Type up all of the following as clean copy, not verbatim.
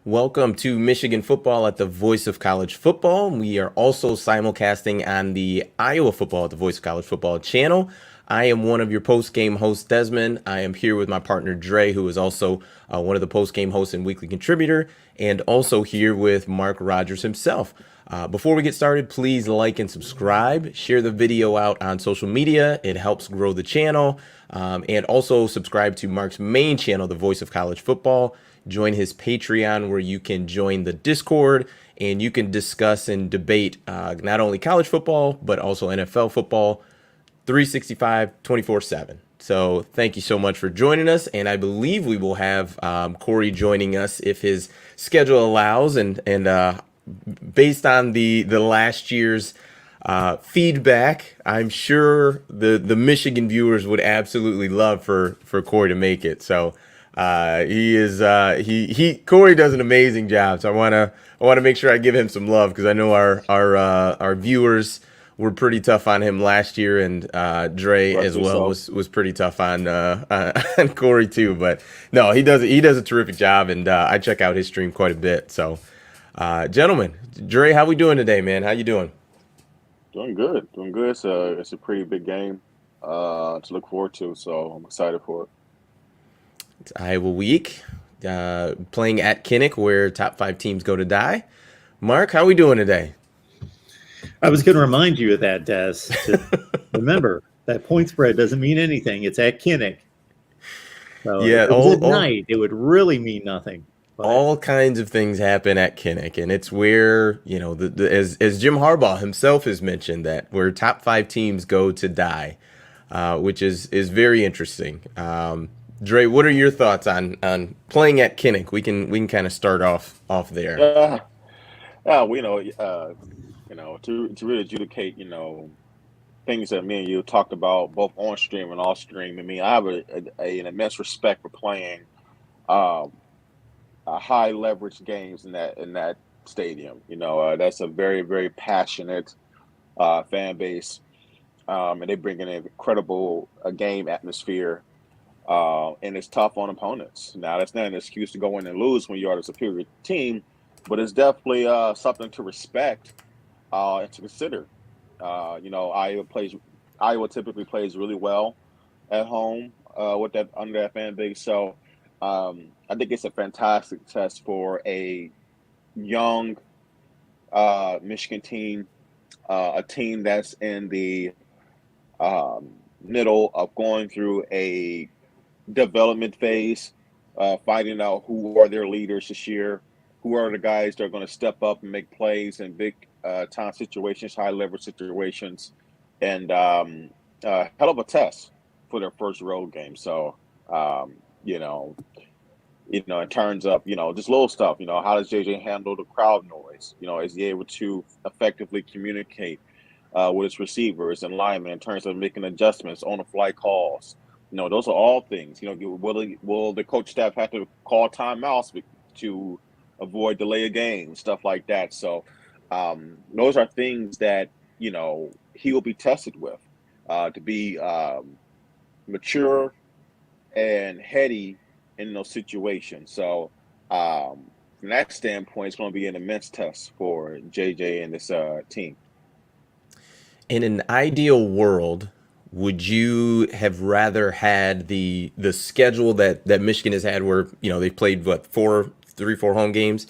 Welcome to Michigan Football at the Voice of College Football. We are also simulcasting on the Iowa Football at the Voice of College Football channel. I am one of your post-game hosts, Desmond. I am here with my partner, Dre, who is also one of the post-game hosts and weekly contributor, and also here with Mark Rogers himself. Before we get started, please like and subscribe. Share the video out on social media. It helps grow the channel. And also subscribe to Mark's main channel, The Voice of College Football. Join his Patreon where you can join the Discord and you can discuss and debate not only college football, but also NFL football 365, 24/7. So thank you so much for joining us. And I believe we will have Corey joining us if his schedule allows. And based on the last year's feedback, I'm sure the Michigan viewers would absolutely love for Corey to make it. So Corey does an amazing job. So I wanna make sure I give him some love because I know our viewers were pretty tough on him last year, and Dre as well was pretty tough on Corey too. But no, he does a terrific job, and I check out his stream quite a bit. So, gentlemen, Dre, how we doing today, man? How you doing? Doing good, doing good. It's a pretty big game to look forward to, so I'm excited for it. It's Iowa week, playing at Kinnick, where top 5 teams go to die. Mark, how we doing today? I was going to remind you of that, Des. Remember, that point spread doesn't mean anything. It's at Kinnick. So yeah, if it was at night, it would really mean nothing. But all kinds of things happen at Kinnick, and it's where, you know, as Jim Harbaugh himself has mentioned, that where top 5 teams go to die, which is very interesting. Dre, what are your thoughts on playing at Kinnick? We can kind of start off there. To really adjudicate, things that me and you talked about both on stream and off stream. I mean, I have an immense respect for playing high leverage games in that stadium. That's a very, very passionate fan base, and they bring in an incredible game atmosphere. And it's tough on opponents. Now, that's not an excuse to go in and lose when you are the superior team, but it's definitely something to respect and to consider. Iowa typically plays really well at home under that fan base. So I think it's a fantastic test for a young Michigan team, a team that's in the middle of going through a development phase, finding out who are their leaders this year, who are the guys that are going to step up and make plays in big time situations, high leverage situations, and hell of a test for their first road game. So, in terms of, just little stuff, how does JJ handle the crowd noise? Is he able to effectively communicate with his receivers and linemen in terms of making adjustments on the fly calls? Those are all things. Will the coach staff have to call timeouts to avoid delay of game, stuff like that? So those are things that, he will be tested with to be mature and heady in those situations. So from that standpoint, it's going to be an immense test for JJ and this team. In an ideal world, would you have rather had the schedule that Michigan has had, where they've played four home games?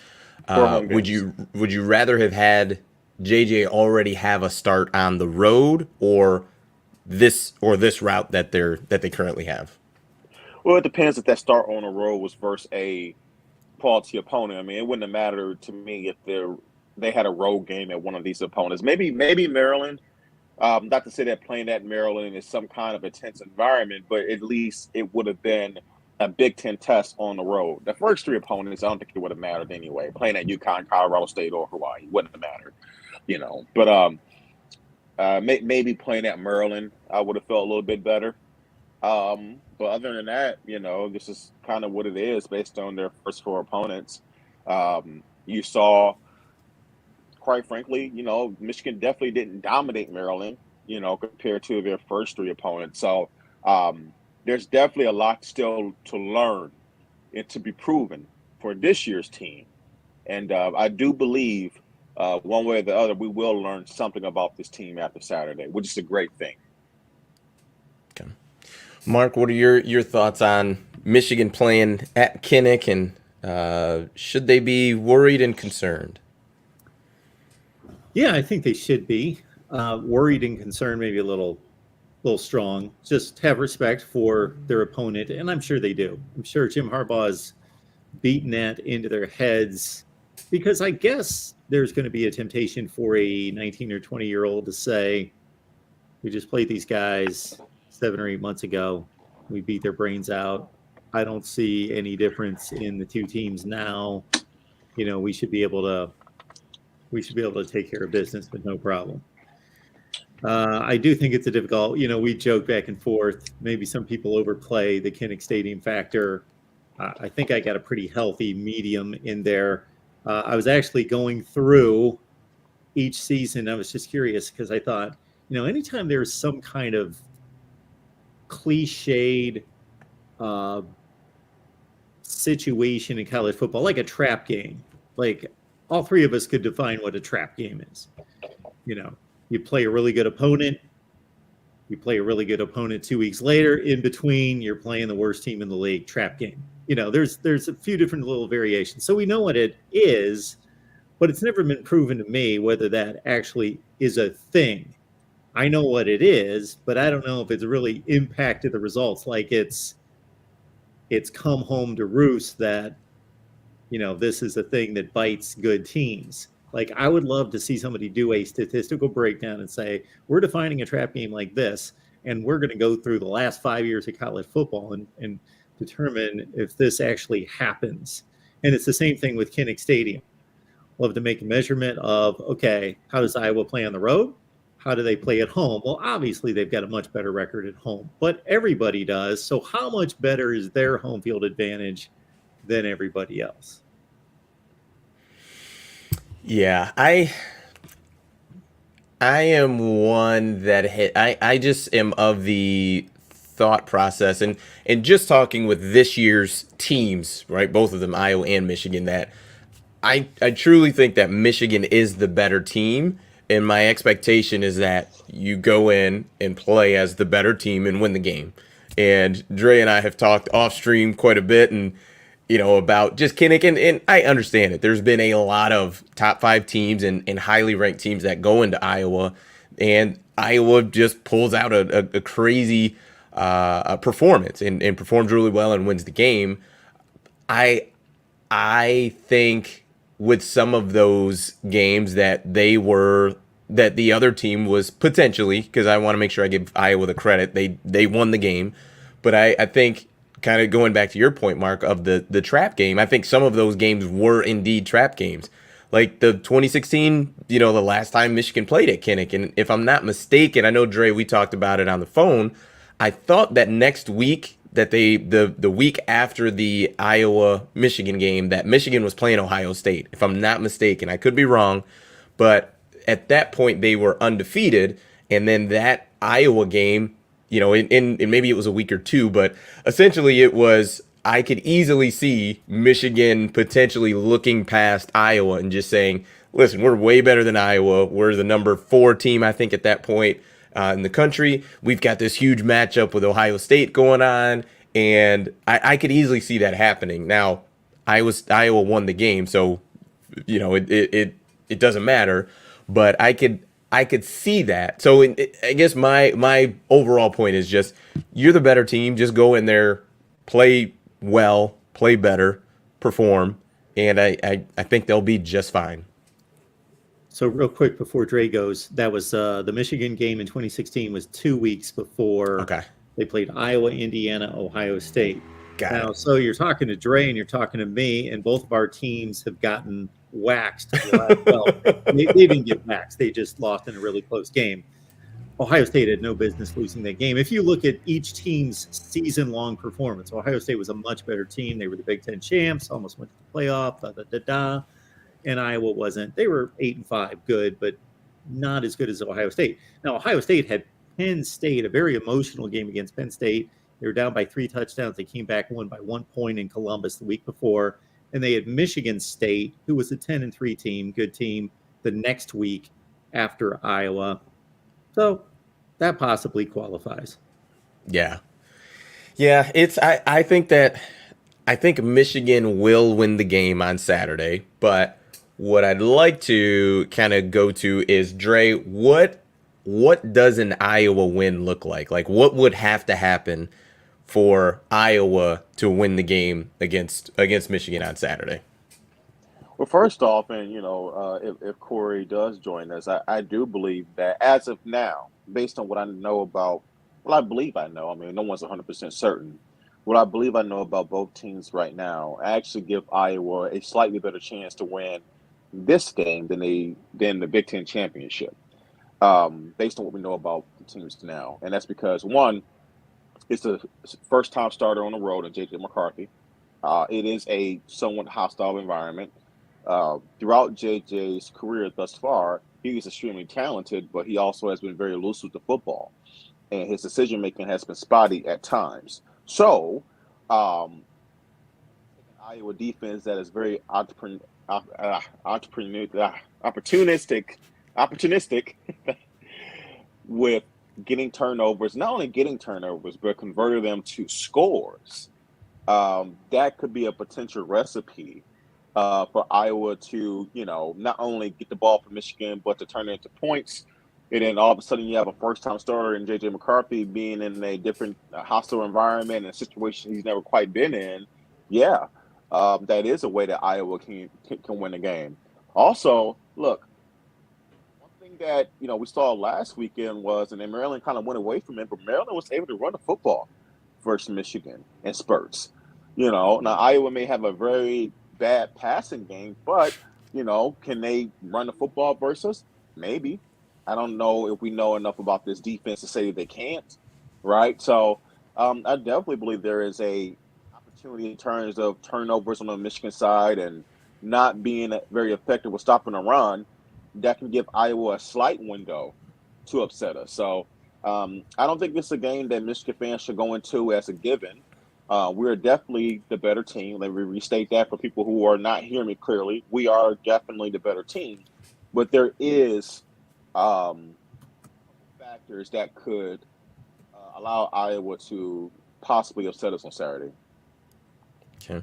Would you rather have had JJ already have a start on the road, or this route that they currently have? Well, it depends if that start on the road was versus a quality opponent. I mean, it wouldn't have mattered to me if they had a road game at one of these opponents. Maybe Maryland. Not to say that playing at Maryland is some kind of intense environment, but at least it would have been a Big Ten test on the road. The first 3 opponents, I don't think it would have mattered anyway. Playing at UConn, Colorado State, or Hawaii wouldn't have mattered, But maybe playing at Maryland, I would have felt a little bit better. But other than that, this is kind of what it is based on their first 4 opponents. You saw, quite frankly, Michigan definitely didn't dominate Maryland, compared to their first 3 opponents. So there's definitely a lot still to learn and to be proven for this year's team. And I do believe one way or the other, we will learn something about this team after Saturday, which is a great thing. Okay. Mark, what are your thoughts on Michigan playing at Kinnick, and should they be worried and concerned? Yeah, I think they should be worried and concerned, maybe a little strong. Just have respect for their opponent, and I'm sure they do. I'm sure Jim Harbaugh's beaten that into their heads, because I guess there's going to be a temptation for a 19 or 20-year-old to say, we just played these guys 7 or 8 months ago. We beat their brains out. I don't see any difference in the two teams now. We should be able to take care of business with no problem. I do think it's a difficult, we joke back and forth. Maybe some people overplay the Kinnick Stadium factor. I think I got a pretty healthy medium in there. I was actually going through each season. I was just curious because I thought, anytime there's some kind of cliched situation in college football, like a trap game, like all three of us could define what a trap game is. You play a really good opponent. You play a really good opponent 2 weeks later. In between, you're playing the worst team in the league. Trap game. There's a few different little variations. So we know what it is, but it's never been proven to me whether that actually is a thing. I know what it is, but I don't know if it's really impacted the results. Like it's come home to roost that, this is a thing that bites good teams. Like, I would love to see somebody do a statistical breakdown and say, we're defining a trap game like this, and we're going to go through the last 5 years of college football and determine if this actually happens. And it's the same thing with Kinnick Stadium. We'll have to make a measurement of, okay, how does Iowa play on the road? How do they play at home? Well, obviously, they've got a much better record at home, but everybody does. So how much better is their home field advantage than everybody else? Yeah, I am one that I just am of the thought process, and just talking with this year's teams, right, both of them, Iowa and Michigan, that I truly think that Michigan is the better team, and my expectation is that you go in and play as the better team and win the game. And Dre and I have talked off stream quite a bit, and about just Kinnick, and I understand it. There's been a lot of top 5 teams and highly ranked teams that go into Iowa, and Iowa just pulls out a crazy performance and performs really well and wins the game. I think with some of those games that the other team was potentially, because I want to make sure I give Iowa the credit, they won the game, but I think, kind of going back to your point, Mark, of the trap game, I think some of those games were indeed trap games. Like the 2016, the last time Michigan played at Kinnick. And if I'm not mistaken, I know, Dre, we talked about it on the phone. I thought that next week, that the week after the Iowa-Michigan game, that Michigan was playing Ohio State. If I'm not mistaken, I could be wrong. But at that point, they were undefeated. And then that Iowa game, in maybe it was a week or two, but essentially it was, I could easily see Michigan potentially looking past Iowa and just saying, listen, we're way better than Iowa. We're the number 4 team, I think, at that point in the country. We've got this huge matchup with Ohio State going on, and I could easily see that happening. Now, Iowa won the game, so, it doesn't matter, but I could see that. So I guess my overall point is just, you're the better team. Just go in there, play well, play better, perform, and I think they'll be just fine. So real quick before Dre goes, that was the Michigan game in 2016 was 2 weeks before they played Iowa, Indiana, Ohio State. Got it. So you're talking to Dre and you're talking to me, and both of our teams have gotten waxed. Well, they didn't get waxed. They just lost in a really close game. Ohio State had no business losing that game. If you look at each team's season-long performance, Ohio State was a much better team. They were the Big Ten champs, almost went to the playoff, and Iowa wasn't. They were 8-5, good, but not as good as Ohio State. Now, Ohio State had Penn State, a very emotional game against Penn State. They were down by 3 touchdowns. They came back and won by 1 point in Columbus the week before. and they had Michigan State, who was a 10-3 team, good team, the next week after Iowa. So that possibly qualifies. Yeah. Yeah, I think Michigan will win the game on Saturday, but what I'd like to kind of go to is Dre, what does an Iowa win look like? Like what would have to happen for Iowa to win the game against Michigan on Saturday? Well, first off, and if Corey does join us, I do believe that as of now, based on what I know about, well, I believe I know. I mean, no one's 100% certain. What I believe I know about both teams right now, I actually give Iowa a slightly better chance to win this game than the Big Ten championship, based on what we know about the teams now, and that's because one, it's the first time starter on the road in JJ McCarthy. It is a somewhat hostile environment. Throughout JJ's career thus far, he is extremely talented, but he also has been very loose with the football, and his decision making has been spotty at times. So, an Iowa defense that is very opportunistic with getting turnovers, not only getting turnovers, but converting them to scores. That could be a potential recipe for Iowa to, not only get the ball from Michigan, but to turn it into points. And then all of a sudden you have a first-time starter in J.J. McCarthy being in a different hostile environment and a situation he's never quite been in. Yeah, that is a way that Iowa can win the game. Also, look, one thing that, we saw last weekend was, and then Maryland kind of went away from it, but Maryland was able to run the football versus Michigan in spurts. Now Iowa may have a very bad passing game, but, can they run the football versus us? Maybe. I don't know if we know enough about this defense to say that they can't, right? So I definitely believe there is a opportunity in terms of turnovers on the Michigan side and not being very effective with stopping the run that can give Iowa a slight window to upset us. So I don't think this is a game that Michigan fans should go into as a given. We're definitely the better team. Let me restate that for people who are not hearing me clearly. We are definitely the better team, but there is factors that could allow Iowa to possibly upset us on Saturday. Okay.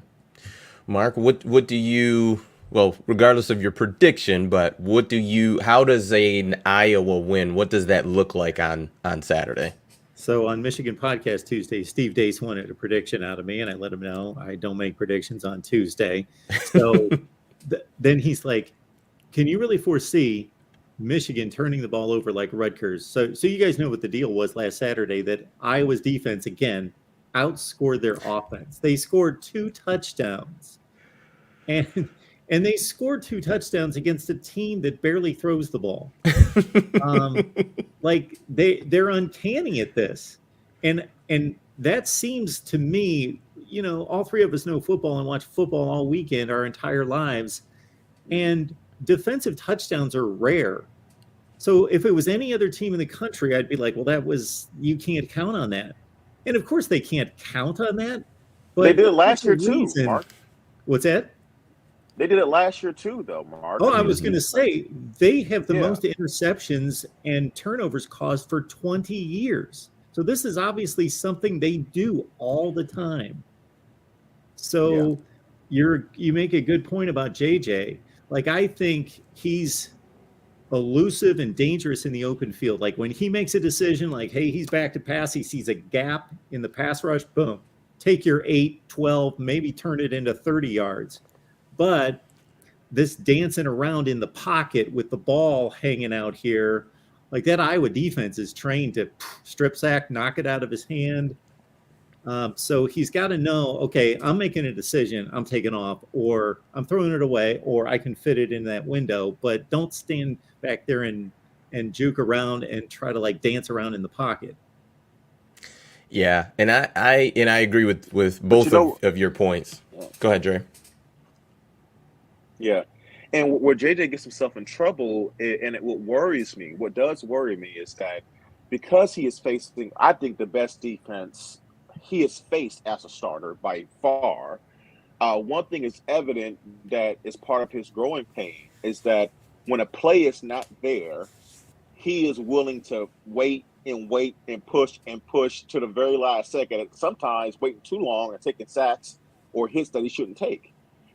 Mark, what do you, well, regardless of your prediction, but how does an Iowa win? What does that look like on Saturday? So on Michigan Podcast Tuesday, Steve Dace wanted a prediction out of me, and I let him know I don't make predictions on Tuesday. So then he's like, can you really foresee Michigan turning the ball over like Rutgers? So you guys know what the deal was last Saturday, that Iowa's defense, again, outscored their offense. They scored 2 touchdowns. And they scored 2 touchdowns against a team that barely throws the ball. Like they're uncanny at this. And that seems to me, all three of us know football and watch football all weekend, our entire lives. And defensive touchdowns are rare. So if it was any other team in the country, I'd be like, well, you can't count on that. And of course they can't count on that. But they did it last year too, Mark. What's that? They did it last year too, though, Mark. Oh, I was going to say, they have the most interceptions and turnovers caused for 20 years. So this is obviously something they do all the time. So you make a good point about JJ. Like, I think he's elusive and dangerous in the open field. Like when he makes a decision, like, hey, he's back to pass, he sees a gap in the pass rush, boom, take your 8, 12, maybe turn it into 30 yards. But this dancing around in the pocket with the ball hanging out here, like that Iowa defense is trained to strip sack, knock it out of his hand. So he's got to know, okay, I'm making a decision, I'm taking off, or I'm throwing it away, or I can fit it in that window, but don't stand back there and juke around and try to like dance around in the pocket. Yeah, and I agree with both of your points. Go ahead, Dre. Yeah. And where JJ gets himself in trouble, and what worries me, what does worry me is that because he is facing, I think, the best defense he has faced as a starter by far, one thing is evident that is part of his growing pain is that when a play is not there, he is willing to wait and push to the very last second. And sometimes waiting too long and taking sacks or hits that he shouldn't take.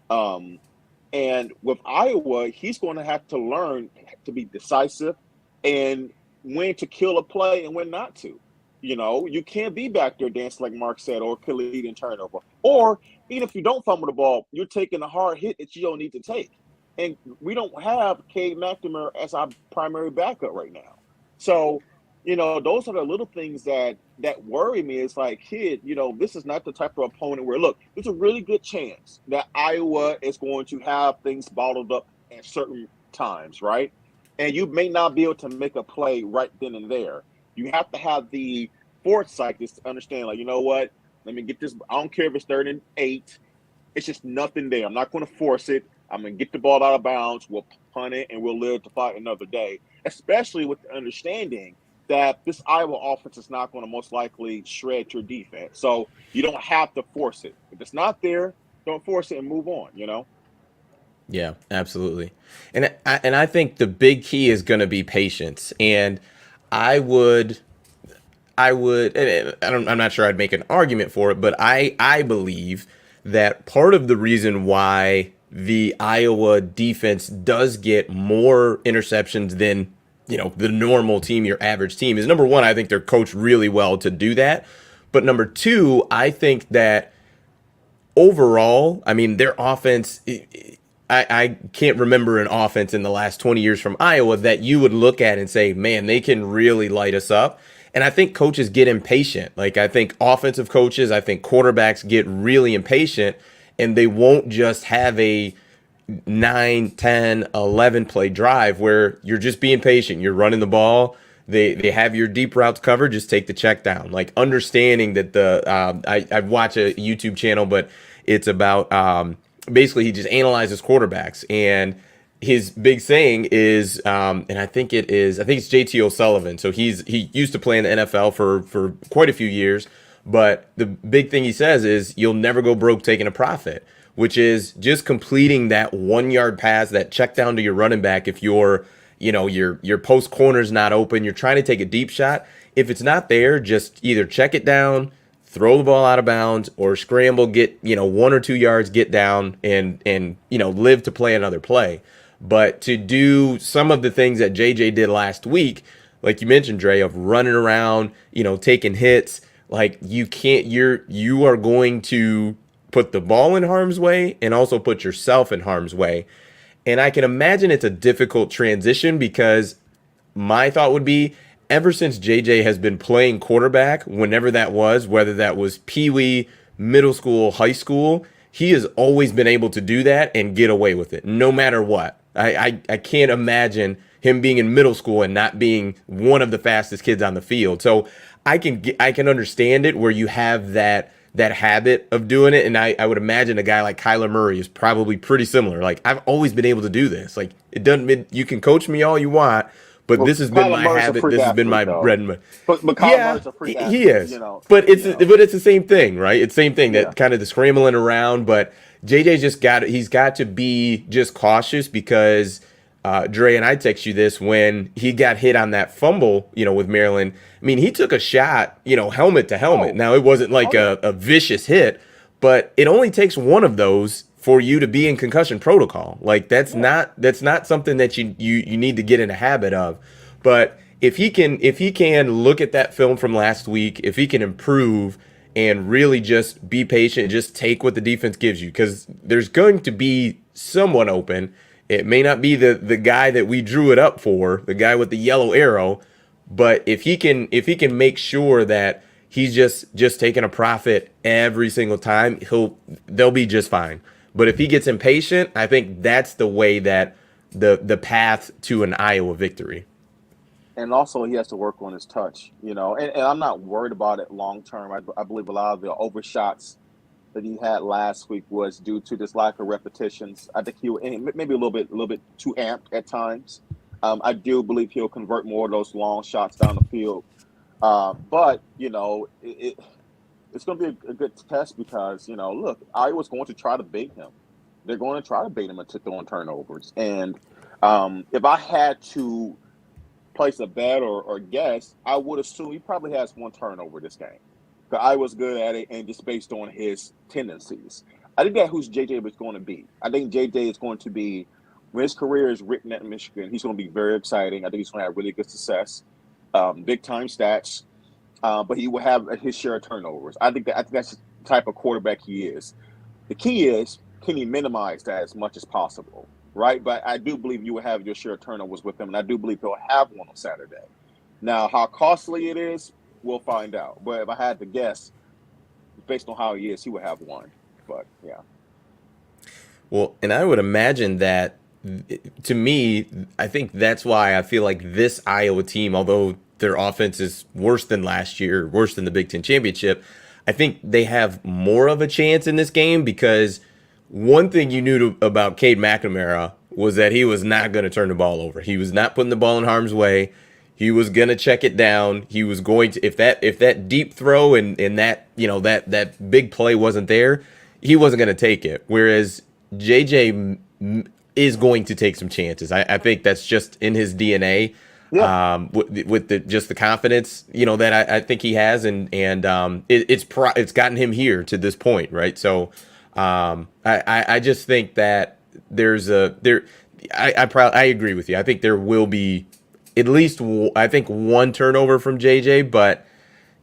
And with Iowa, he's going to have to learn to be decisive and when to kill a play and when not to. You know, you can't be back there dancing like Mark said, or lead in turnover. Or even if you don't fumble the ball, you're taking a hard hit that you don't need to take. And we don't have Cade McNamara as our primary backup right now. So, you know, those are the little things that worry me. It's like, kid, you know, this is not the type of opponent where, look, there's a really good chance that Iowa is going to have things bottled up at certain times, right? And you may not be able to make a play right then and there. You have to have the foresight to understand, like, you know what? Let me get this. I don't care if it's 3rd and 8. It's just nothing there. I'm not going to force it. I'm going to get the ball out of bounds. We'll punt it, and we'll live to fight another day, especially with the understanding that this Iowa offense is not going to most likely shred your defense. So you don't have to force it. If it's not there, don't force it and move on, you know? Yeah, absolutely. And I think the big key is going to be patience. And I'm not sure I'd make an argument for it, but I believe that part of the reason why the Iowa defense does get more interceptions than, you know, the normal team, your average team, is, number one, I think they're coached really well to do that. But number two, I think that overall, I mean, their offense, I can't remember an offense in the last 20 years from Iowa that you would look at and say, man, they can really light us up. And I think coaches get impatient. Like, I think offensive coaches, I think quarterbacks get really impatient, and they won't just have a 9, 10, 11 play drive where you're just being patient. You're running the ball. They have your deep routes covered. Just take the check down. Like, understanding that I watch a YouTube channel, but it's about basically he just analyzes quarterbacks, and his big saying is, and I think it's J.T. O'Sullivan. So he used to play in the NFL for quite a few years, but the big thing he says is you'll never go broke taking a profit, which is just completing that 1-yard pass, that check down to your running back. If your post corner's not open, you're trying to take a deep shot. If it's not there, just either check it down, throw the ball out of bounds, or scramble, get 1 or 2 yards, get down, and live to play another play. But to do some of the things that JJ did last week, like you mentioned, Dre, of running around, taking hits, like you are going to put the ball in harm's way and also put yourself in harm's way. And I can imagine it's a difficult transition, because my thought would be, ever since JJ has been playing quarterback, whenever that was, whether that was peewee, middle school, high school, he has always been able to do that and get away with it, no matter what. I can't imagine him being in middle school and not being one of the fastest kids on the field. So I can understand it where you have that habit of doing it. And I would imagine a guy like Kyler Murray is probably pretty similar. Like, I've always been able to do this. Like, you can coach me all you want, but this has been my habit. This has been my bread and butter. But Kyler Murray's a freak athlete, he is. But it's the same thing, right? It's the same thing, that kind of the scrambling around. But JJ's he's got to be just cautious, because Dre, and I text you this, when he got hit on that fumble, with Maryland. I mean, he took a shot, helmet to helmet. Now, it wasn't like a vicious hit, but it only takes one of those for you to be in concussion protocol. Like, that's not something that you need to get in a habit of. But if he can look at that film from last week, if he can improve and really just be patient, just take what the defense gives you, because there's going to be someone open. It may not be the guy that we drew it up for, the guy with the yellow arrow, but if he can make sure that he's just taking a profit every single time, they'll be just fine. But if he gets impatient, I think that's the way that the path to an Iowa victory. And also, he has to work on his touch, and I'm not worried about it long term. I believe a lot of the overshots that he had last week was due to this lack of repetitions. I think he maybe a little bit too amped at times. I do believe he'll convert more of those long shots down the field. But it's going to be a good test because, look, Iowa's going to try to bait him. They're going to try to bait him into throwing turnovers. And if I had to place a bet or guess, I would assume he probably has one turnover this game. Because Iowa's good at it, and just based on his tendencies. I think that's who's JJ was going to be. I think JJ is going to be, when his career is written at Michigan, he's going to be very exciting. I think he's going to have really good success, big time stats, but he will have his share of turnovers. I think that's the type of quarterback he is. The key is, can he minimize that as much as possible, right? But I do believe you will have your share of turnovers with him, and I do believe he'll have one on Saturday. Now, how costly it is, we'll find out. But if I had to guess, based on how he is, he would have one. But, yeah. Well, and I would imagine that, to me, I think that's why I feel like this Iowa team, although their offense is worse than last year, worse than the Big Ten championship, I think they have more of a chance in this game because one thing you knew about Cade McNamara was that he was not going to turn the ball over. He was not putting the ball in harm's way. He was going to check it down. He was going to, if that deep throw and that, that big play wasn't there, he wasn't going to take it. Whereas JJ is going to take some chances. I think that's just in his DNA. Yeah. With the confidence, that I think he has, and it's gotten him here to this point, right? So, I just think that I agree with you. I think there will be at least one turnover from JJ, but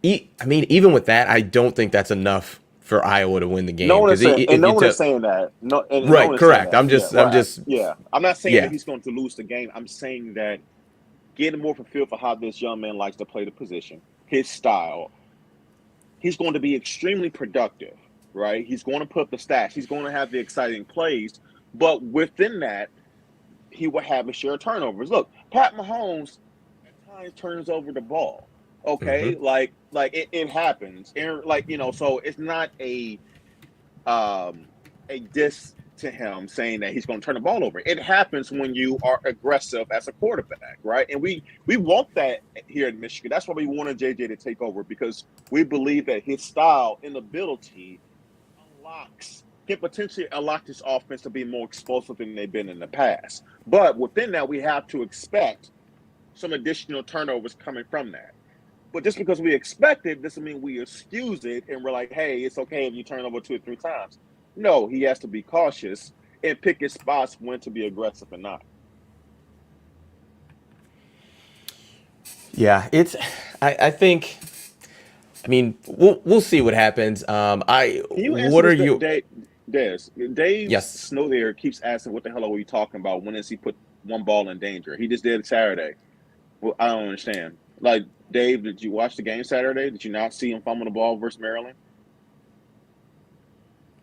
even with that, I don't think that's enough for Iowa to win the game. No one is saying that. No, right, correct. I'm not saying that he's going to lose the game. I'm saying that getting more of a feel for how this young man likes to play the position, his style, he's going to be extremely productive, right? He's going to put up the stats. He's going to have the exciting plays. But within that, he will have a share of turnovers. Look, Pat Mahomes at times turns over the ball. Okay? Mm-hmm. It happens. And so it's not a diss to him saying that he's going to turn the ball over. It happens when you are aggressive as a quarterback, right? And we want that here in Michigan. That's why we wanted JJ to take over, because we believe that his style and ability can potentially unlock this offense to be more explosive than they've been in the past. But within that, we have to expect some additional turnovers coming from that. But just because we expect it doesn't mean we excuse it and we're like, hey, it's okay if you turn over 2 or 3 times. No, he has to be cautious and pick his spots when to be aggressive and not. Yeah, I think. We'll see what happens. Dave Yes. Snow there keeps asking, what the hell are we talking about? When does he put one ball in danger? He just did it Saturday. Well, I don't understand. Like, Dave, did you watch the game Saturday? Did you not see him fumble the ball versus Maryland?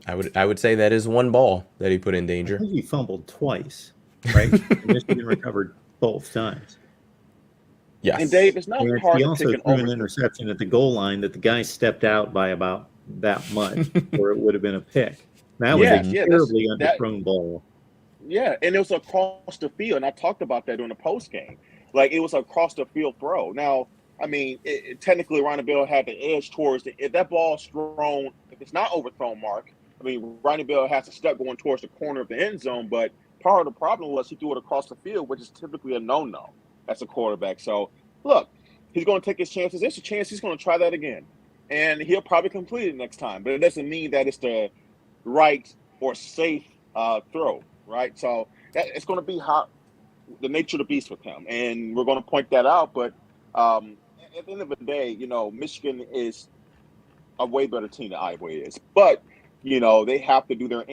I would say that is one ball that he put in danger. I think he fumbled twice, right? Michigan recovered both times. Yes. And Dave, it's not hard he to also take threw an interception at the goal line that the guy stepped out by about that much, or it would have been a pick. That was a terribly underthrown ball. Yeah, and it was across the field, and I talked about that during the post game. Like, it was across the field throw. Now, technically, Ronnie Bell had the edge towards if that ball's thrown, if it's not overthrown, Mark. Ronnie Bell has to step going towards the corner of the end zone, but part of the problem was he threw it across the field, which is typically a no-no as a quarterback. So, look, he's going to take his chances. There's a chance he's going to try that again, and he'll probably complete it next time. But it doesn't mean that it's the right or safe throw, right? So it's going to be the nature of the beast with him, and we're going to point that out. But at the end of the day, Michigan is a way better team than Iowa is. But they have to do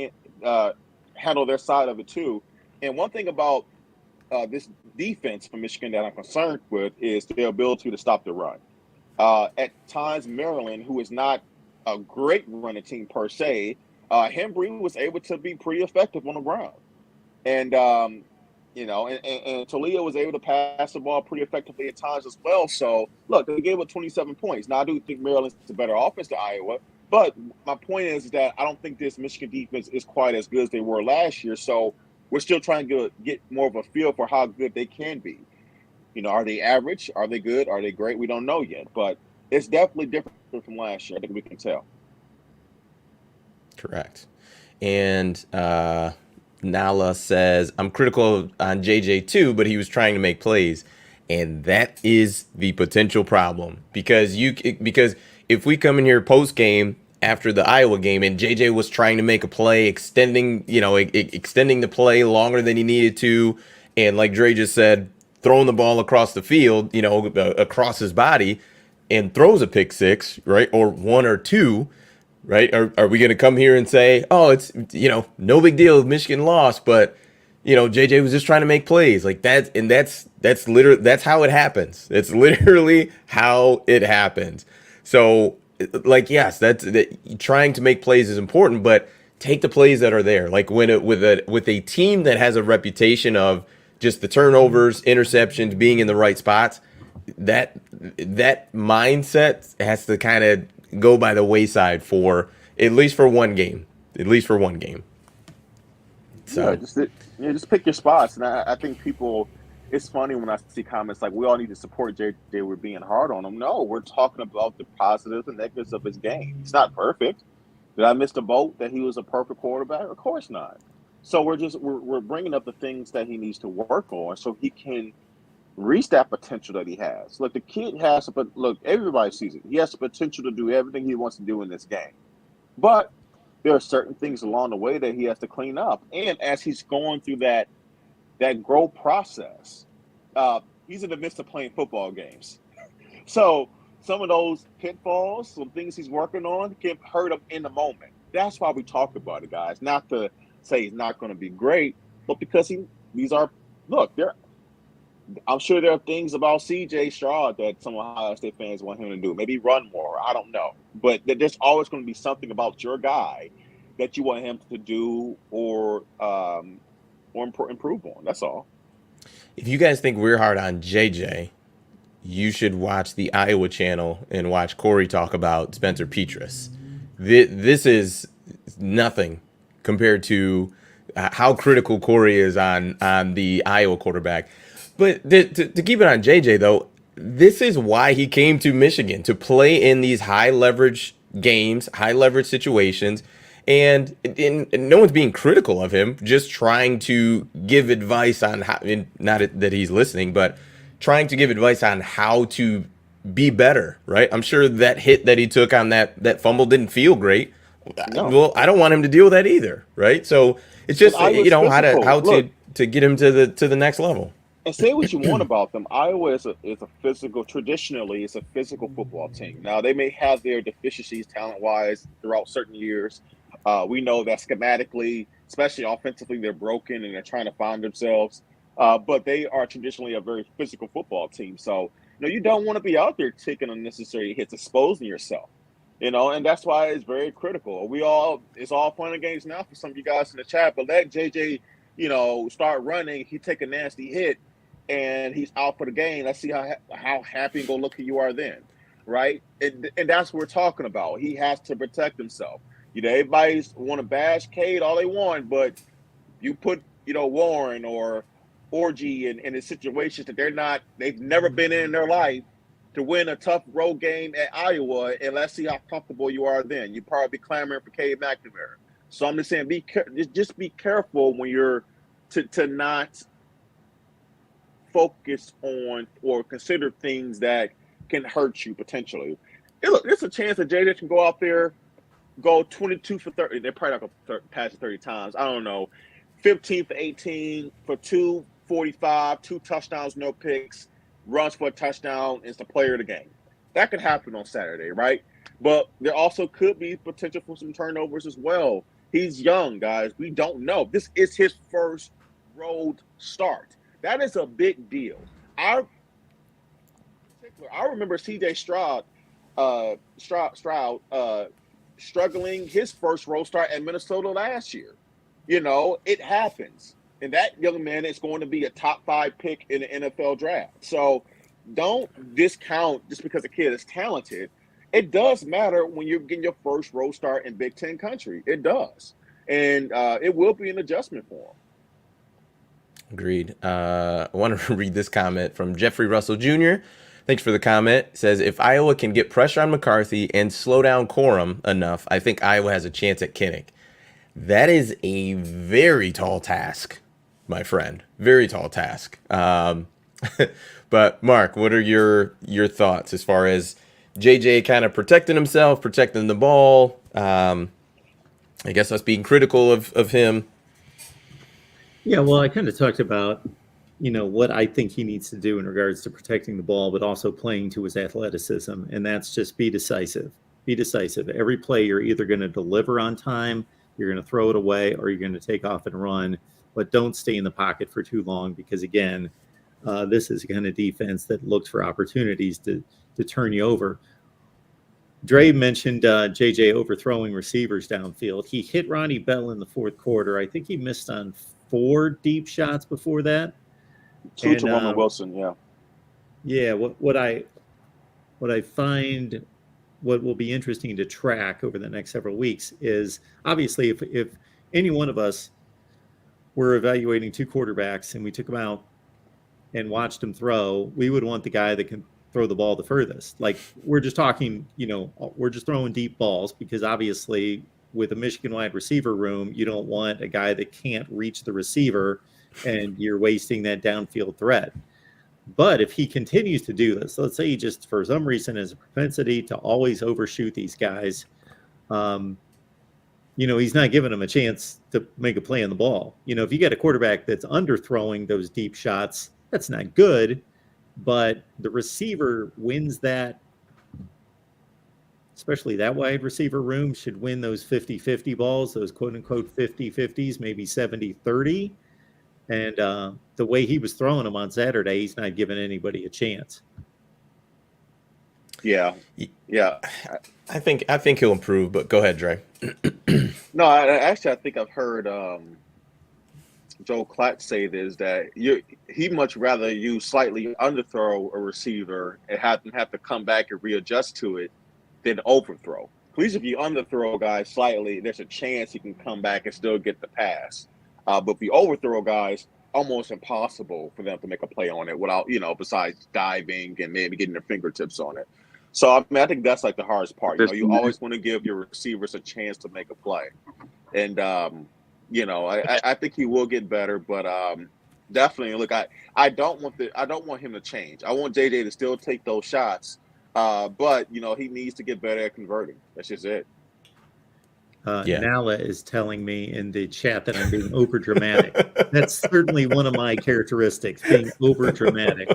handle their side of it too. And one thing about this defense for Michigan that I'm concerned with is their ability to stop the run. At times, Maryland, who is not a great running team per se, Hembry was able to be pretty effective on the ground. And, and Toledo was able to pass the ball pretty effectively at times as well. So, look, they gave up 27 points. Now, I do think Maryland's a better offense than Iowa. But my point is that I don't think this Michigan defense is quite as good as they were last year. So we're still trying to get more of a feel for how good they can be. Are they average? Are they good? Are they great? We don't know yet. But it's definitely different from last year. I think we can tell. Correct. And Nala says, I'm critical on JJ too, but he was trying to make plays. And that is the potential problem because if we come in here post game after the Iowa game and JJ was trying to make a play, extending the play longer than he needed to, and like Dre just said, throwing the ball across the field, across his body, and throws a pick six, right, or one or two, right? Are we going to come here and say, oh, it's no big deal if Michigan lost, but JJ was just trying to make plays like that, and that's literally that's how it happens. It's literally how it happens. So, like, yes, trying to make plays is important, but take the plays that are there. Like with a team that has a reputation of just the turnovers, interceptions, being in the right spots, that mindset has to kind of go by the wayside for at least for one game. So Just pick your spots. And I think people, it's funny when I see comments like, we all need to support JJ. We're being hard on him. No, we're talking about the positives and negatives of his game. He's not perfect. Did I miss the boat that he was a perfect quarterback? Of course not. So we're bringing up the things that he needs to work on so he can reach that potential that he has. Look, the kid has, but look, everybody sees it. He has the potential to do everything he wants to do in this game. But there are certain things along the way that he has to clean up. And as he's going through that growth process, he's in the midst of playing football games. So some of those pitfalls, some things he's working on can hurt him in the moment. That's why we talk about it, guys. Not to say he's not going to be great, but because I'm sure there are things about C.J. Stroud that some Ohio State fans want him to do. Maybe run more. I don't know. But there's always going to be something about your guy that you want him to do or improve on. That's all. If you guys think we're hard on JJ, you should watch the Iowa channel and watch Corey talk about Spencer Petras. This is nothing compared to how critical Corey is on the Iowa quarterback. But to keep it on JJ, though, this is why he came to Michigan, to play in these high leverage games, high leverage situations. And no one's being critical of him, just trying to give advice on how, not that he's listening, but trying to give advice on how to be better, right? I'm sure that hit that he took on that fumble didn't feel great. No. Well, I don't want him to deal with that either, right? So it's just how to get him to the next level. And say what you want about them. Iowa is a physical, traditionally, it's a physical football team. Now, they may have their deficiencies talent-wise throughout certain years. We know that schematically, especially offensively, they're broken and they're trying to find themselves. But they are traditionally a very physical football team. So, you don't want to be out there taking unnecessary hits, exposing yourself. And that's why it's very critical. It's all fun and games now for some of you guys in the chat, but let JJ, start running. He take a nasty hit and he's out for the game. Let's see how happy and go lucky you are then, right? And that's what we're talking about. He has to protect himself. Everybody's want to bash Cade all they want, but you put, Warren or Orgy in a situation that they've never been in their life to win a tough road game at Iowa, and let's see how comfortable you are then. You'd probably be clamoring for Cade McNamara. So I'm just saying, just be careful when you're to not focus on or consider things that can hurt you potentially. Look, there's a chance that JJ can go out there, go 22 for 30. They're probably not going to pass it 30 times. I don't know. 15 for 18 for 245, 2 touchdowns, no picks, runs for a touchdown, is the player of the game. That could happen on Saturday, right? But there also could be potential for some turnovers as well. He's young, guys. We don't know. This is his first road start. That is a big deal. I remember C.J. Stroud struggling his first road start at Minnesota last year. It happens. And that young man is going to be a top 5 pick in the NFL draft. So don't discount just because a kid is talented. It does matter when you're getting your first road start in Big Ten country. It does. And it will be an adjustment for him. Agreed. I want to read this comment from Jeffrey Russell Jr. Thanks for the comment. It says, if Iowa can get pressure on McCarthy and slow down Corum enough, I think Iowa has a chance at Kinnick. That is a very tall task, my friend. Very tall task. But Mark, what are your thoughts as far as JJ kind of protecting himself, protecting the ball? I guess us being critical of him. Yeah, well, I kind of talked about, what I think he needs to do in regards to protecting the ball, but also playing to his athleticism. And that's just be decisive. Be decisive. Every play, you're either going to deliver on time, you're going to throw it away, or you're going to take off and run. But don't stay in the pocket for too long because, again, this is a kind of defense that looks for opportunities to turn you over. Dre mentioned JJ overthrowing receivers downfield. He hit Ronnie Bell in the fourth quarter. I think he missed on 4 deep shots before that. 2 to Roman Wilson, yeah. Yeah, what I find what will be interesting to track over the next several weeks is obviously if any one of us were evaluating 2 quarterbacks and we took them out and watched them throw, we would want the guy that can throw the ball the furthest. Like we're just talking, we're just throwing deep balls because obviously with a Michigan wide receiver room, you don't want a guy that can't reach the receiver and you're wasting that downfield threat. But if he continues to do this, let's say he just for some reason has a propensity to always overshoot these guys, he's not giving them a chance to make a play on the ball. If you get a quarterback that's underthrowing those deep shots, that's not good. But the receiver wins that, especially that wide receiver room should win those 50-50 balls, those quote-unquote 50-50s, maybe 70-30. And the way he was throwing them on Saturday, he's not giving anybody a chance. Yeah. I think he'll improve, but go ahead, Dre. No, I think I've heard Joe Klatt say this, that he'd much rather you slightly underthrow a receiver and have to come back and readjust to it than overthrow. At least if you underthrow a guy slightly, there's a chance he can come back and still get the pass. But if you overthrow guys, almost impossible for them to make a play on it without, besides diving and maybe getting their fingertips on it. So, I think that's like the hardest part. You always want to give your receivers a chance to make a play. And, I think he will get better, but definitely, look, I don't want him to change. I want JJ to still take those shots, but, he needs to get better at converting. That's just it. Nala is telling me in the chat that I'm being over dramatic. That's certainly one of my characteristics, being over dramatic.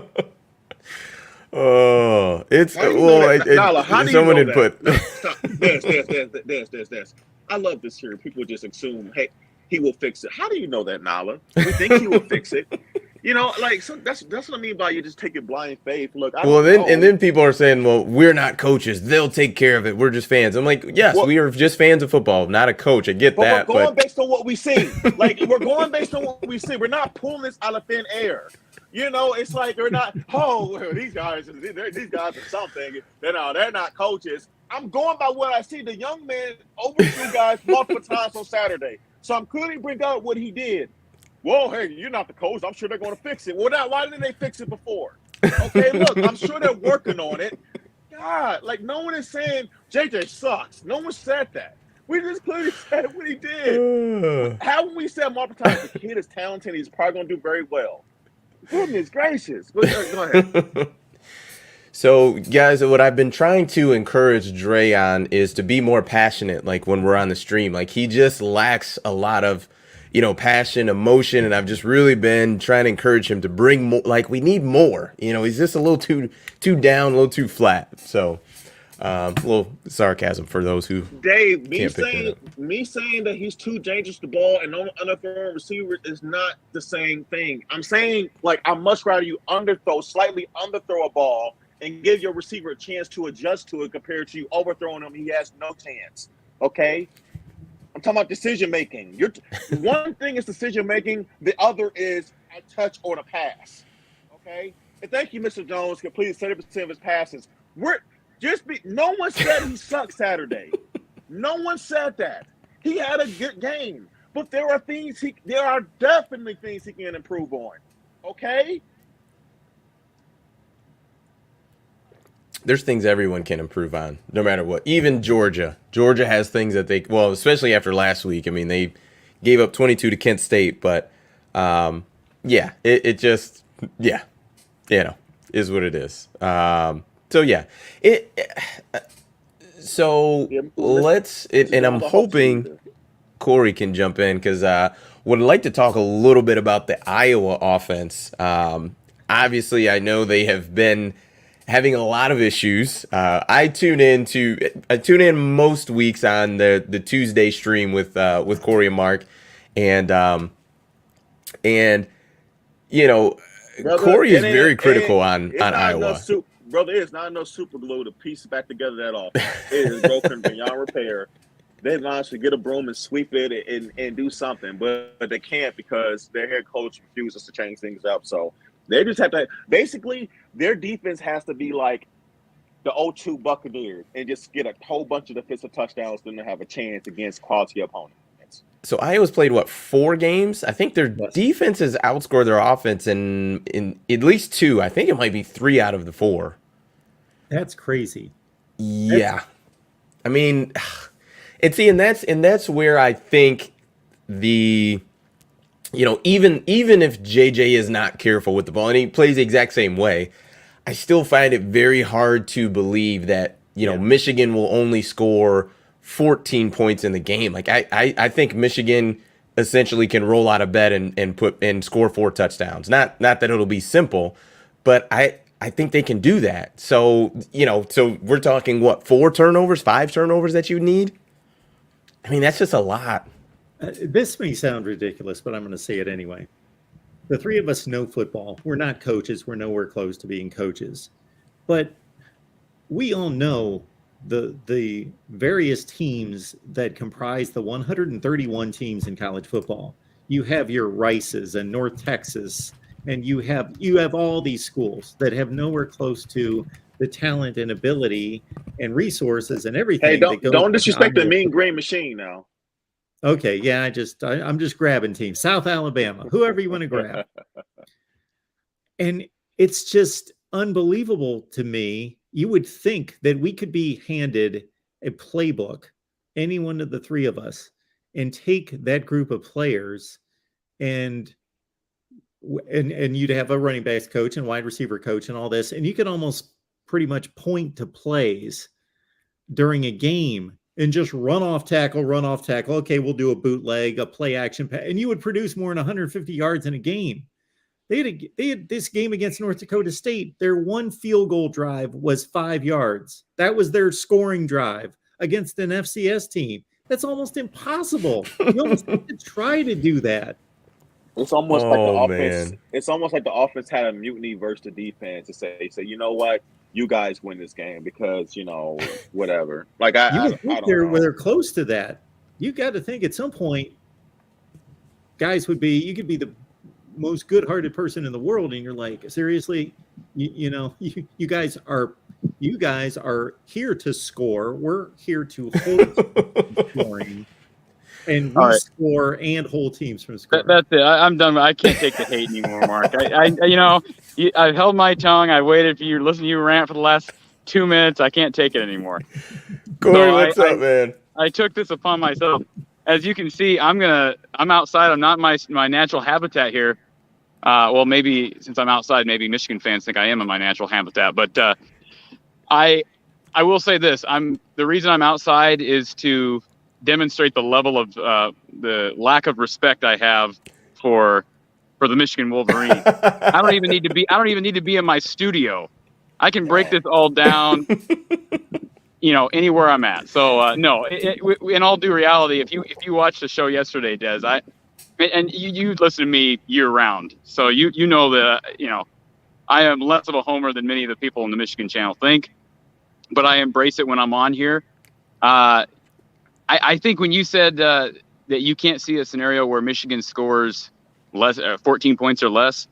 Oh, it's Nala, how do someone you had know put. No, stop. This. I love this here. People just assume, hey, he will fix it. How do you know that, Nala? We think he will fix it. So that's what I mean by you just taking blind faith. Look, then people are saying, well, we're not coaches. They'll take care of it. We're just fans. I'm like, yes, we are just fans of football, not a coach. I get that. We're going based on what we see. We're going based on what we see. We're not pulling this out of thin air. It's like we're not, these guys are something. They're not coaches. I'm going by what I see. The young man overthrew guys multiple times on Saturday. So I'm clearly bringing out what he did. Well, hey, you're not the coach. I'm sure they're going to fix it. Well, now, why didn't they fix it before? Okay, look, I'm sure they're working on it. God, no one is saying JJ sucks. No one said that. We just clearly said what he did. Haven't we said multiple times the kid is talented? He's probably going to do very well. Goodness gracious. Go ahead. So, guys, what I've been trying to encourage Dre on is to be more passionate, when we're on the stream. He just lacks a lot of, passion, emotion, and I've just really been trying to encourage him to bring more. We need more. He's just a little too down, a little too flat. So, a little sarcasm for those who Dave, me saying that he's too dangerous to the ball and no underthrowing receiver is not the same thing. I'm saying I'd much rather you slightly underthrow a ball and give your receiver a chance to adjust to it compared to you overthrowing him. He has no chance. Okay. I'm talking about decision making. One thing is decision making, the other is a touch or a pass. Okay. And thank you, Mr. Jones. Completed 70% of his passes. No one said he sucked Saturday. No one said that. He had a good game, but there are definitely things he can improve on. Okay. there's things everyone can improve on, no matter what. Even Georgia. Georgia has things that well, especially after last week. I mean, they gave up 22 to Kent State, but yeah, it just, yeah, is what it is. So yeah, so and I'm hoping Corey can jump in because would like to talk a little bit about the Iowa offense. Obviously, I know they have been having a lot of issues. I tune in most weeks on the Tuesday stream with Corey and Mark, and you know, brother, Corey is very critical on Iowa. Brother, it's not enough super glue to piece back together that offense. It is broken beyond repair. They managed to get a broom and sweep it and do something, but they can't because their head coach refuses to change things up. So they just have to – basically, their defense has to be like the 0-2 Buccaneers and just get a whole bunch of defensive touchdowns for them to have a chance against quality opponents. So Iowa's played, 4 games? I think their defense has outscored their offense in at least 2. I think it might be 3 out of the 4. That's crazy. Yeah. I mean, and that's where I think even if JJ is not careful with the ball and he plays the exact same way, I still find it very hard to believe that, Michigan will only score 14 points in the game. Like I think Michigan essentially can roll out of bed and score 4 touchdowns. Not that it'll be simple, but I think they can do that. So, so we're talking 4 turnovers, 5 turnovers that you need? I mean, that's just a lot. This may sound ridiculous, but I'm going to say it anyway. The 3 of us know football. We're not coaches. We're nowhere close to being coaches. But we all know the various teams that comprise the 131 teams in college football. You have your Rices and North Texas, and you have all these schools that have nowhere close to the talent and ability and resources and everything. Hey, don't disrespect the Mean Green Machine now. Okay, yeah, I'm just grabbing teams. South Alabama, whoever you want to grab. And it's just unbelievable to me. You would think that we could be handed a playbook, any one of the 3 of us, and take that group of players and you'd have a running backs coach and wide receiver coach and all this, and you could almost pretty much point to plays during a game and just run off tackle. Okay, we'll do a bootleg, a play action, and you would produce more than 150 yards in a game. They had this game against North Dakota State. Their 1 field goal drive was 5 yards. That was their scoring drive against an FCS team. That's almost impossible. You almost have to try to do that. It's almost like the offense. Man. It's almost like the offense had a mutiny versus the defense to say, you know what, you guys win this game because whatever. Like I don't know. They're close to that. You got to think at some point, guys you could be the most good-hearted person in the world, and you're like, seriously, you guys are here to score. We're here to hold scoring. And we score and hold teams from scoring. That's it. I'm done. I can't take the hate anymore, Mark. I've held my tongue. I waited for you to listen to you rant for the last 2 minutes. I can't take it anymore. Corey, what's up, man? I took this upon myself. As you can see, I'm outside. I'm not my natural habitat here. Well, maybe since I'm outside, maybe Michigan fans think I am in my natural habitat. But I will say this: the reason I'm outside is to demonstrate the level of the lack of respect I have for the Michigan Wolverines. I don't even need to be in my studio. I can break this all down, anywhere I'm at. So no, in all due reality, if you watched the show yesterday, Des, you listen to me year round, so you know that I am less of a homer than many of the people in the Michigan channel think, but I embrace it when I'm on here. I think when you said that you can't see a scenario where Michigan scores less 14 points or less,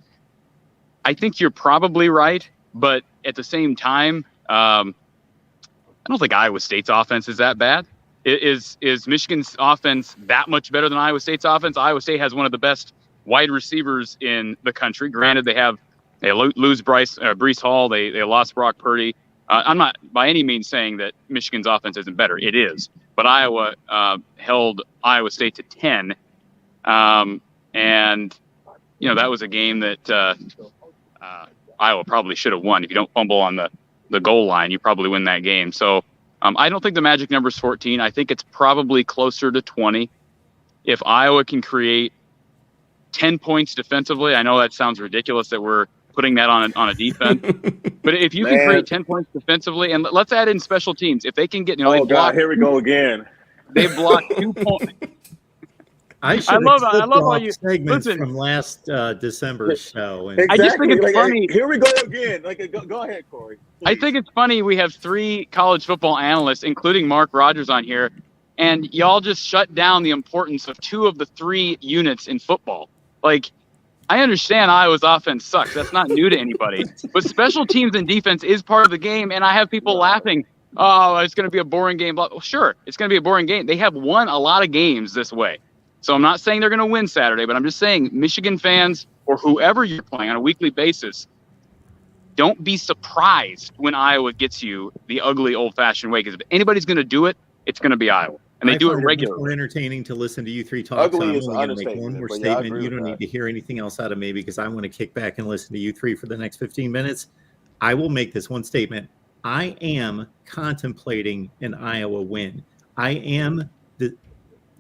I think you're probably right. But at the same time, I don't think Iowa State's offense is that bad. Is Michigan's offense that much better than Iowa State's offense? Iowa State has one of the best wide receivers in the country. Granted, they lose Breece Hall. They lost Brock Purdy. I'm not by any means saying that Michigan's offense isn't better. It is. But Iowa held Iowa State to 10. And, that was a game that Iowa probably should have won. If you don't fumble on the goal line, you probably win that game. So I don't think the magic number is 14. I think it's probably closer to 20. If Iowa can create 10 points defensively, I know that sounds ridiculous that we're putting that on a defense, but if you can create 10 points defensively, and let's add in special teams, if they can get, oh God, here we go again. They blocked 2 points. I love all you segments from last December's show. And I just think it's funny. Here we go again. Go ahead, Corey. Please. I think it's funny we have 3 college football analysts, including Mark Rogers, on here, and y'all just shut down the importance of 2 of the 3 units in football. Like, I understand Iowa's offense sucks. That's not new to anybody. But special teams and defense is part of the game, and I have people laughing, oh, it's going to be a boring game. Well, sure, it's going to be a boring game. They have won a lot of games this way. So I'm not saying they're going to win Saturday, but I'm just saying Michigan fans or whoever you're playing on a weekly basis, don't be surprised when Iowa gets you the ugly, old-fashioned way. Because if anybody's going to do it, it's going to be Iowa. And they do it regularly. More entertaining to listen to you 3 talk. Ugly so I'm only going to make one more statement. You don't need to hear anything else out of me because I want to kick back and listen to you 3 for the next 15 minutes. I will make this one statement. I am contemplating an Iowa win. I am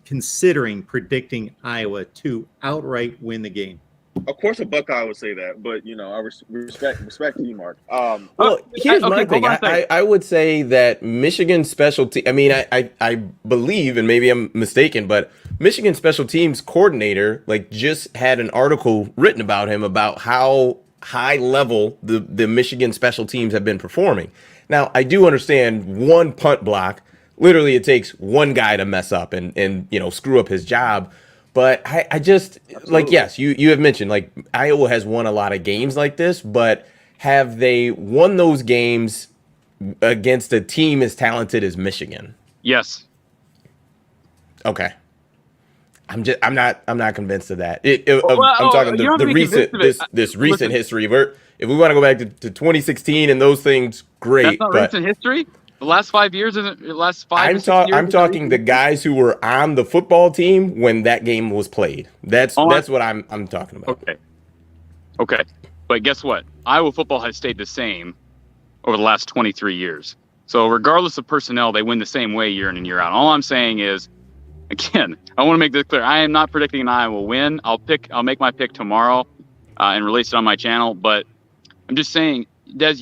considering predicting Iowa to outright win the game. Of course, a Buckeye would say that, but I respect you, Mark. Well, here's my thing. I would say that Michigan special team. I mean, I believe, and maybe I'm mistaken, but Michigan special teams coordinator just had an article written about him about how high level the Michigan special teams have been performing. Now, I do understand one punt block. Literally, it takes one guy to mess up and screw up his job. But I just yes, you have mentioned Iowa has won a lot of games like this, but have they won those games against a team as talented as Michigan? Yes. Okay. I'm not convinced of that. I'm talking the recent history. If we want to go back to 2016 and those things, great. That's not recent history. The last 5 years isn't the last 5 years. I'm talking the guys who were on the football team when that game was played. That's what I'm talking about. Okay. But guess what? Iowa football has stayed the same over the last 23 years. So regardless of personnel, they win the same way year in and year out. All I'm saying is, again, I want to make this clear. I am not predicting an Iowa win. I'll make my pick tomorrow and release it on my channel. But I'm just saying, Des,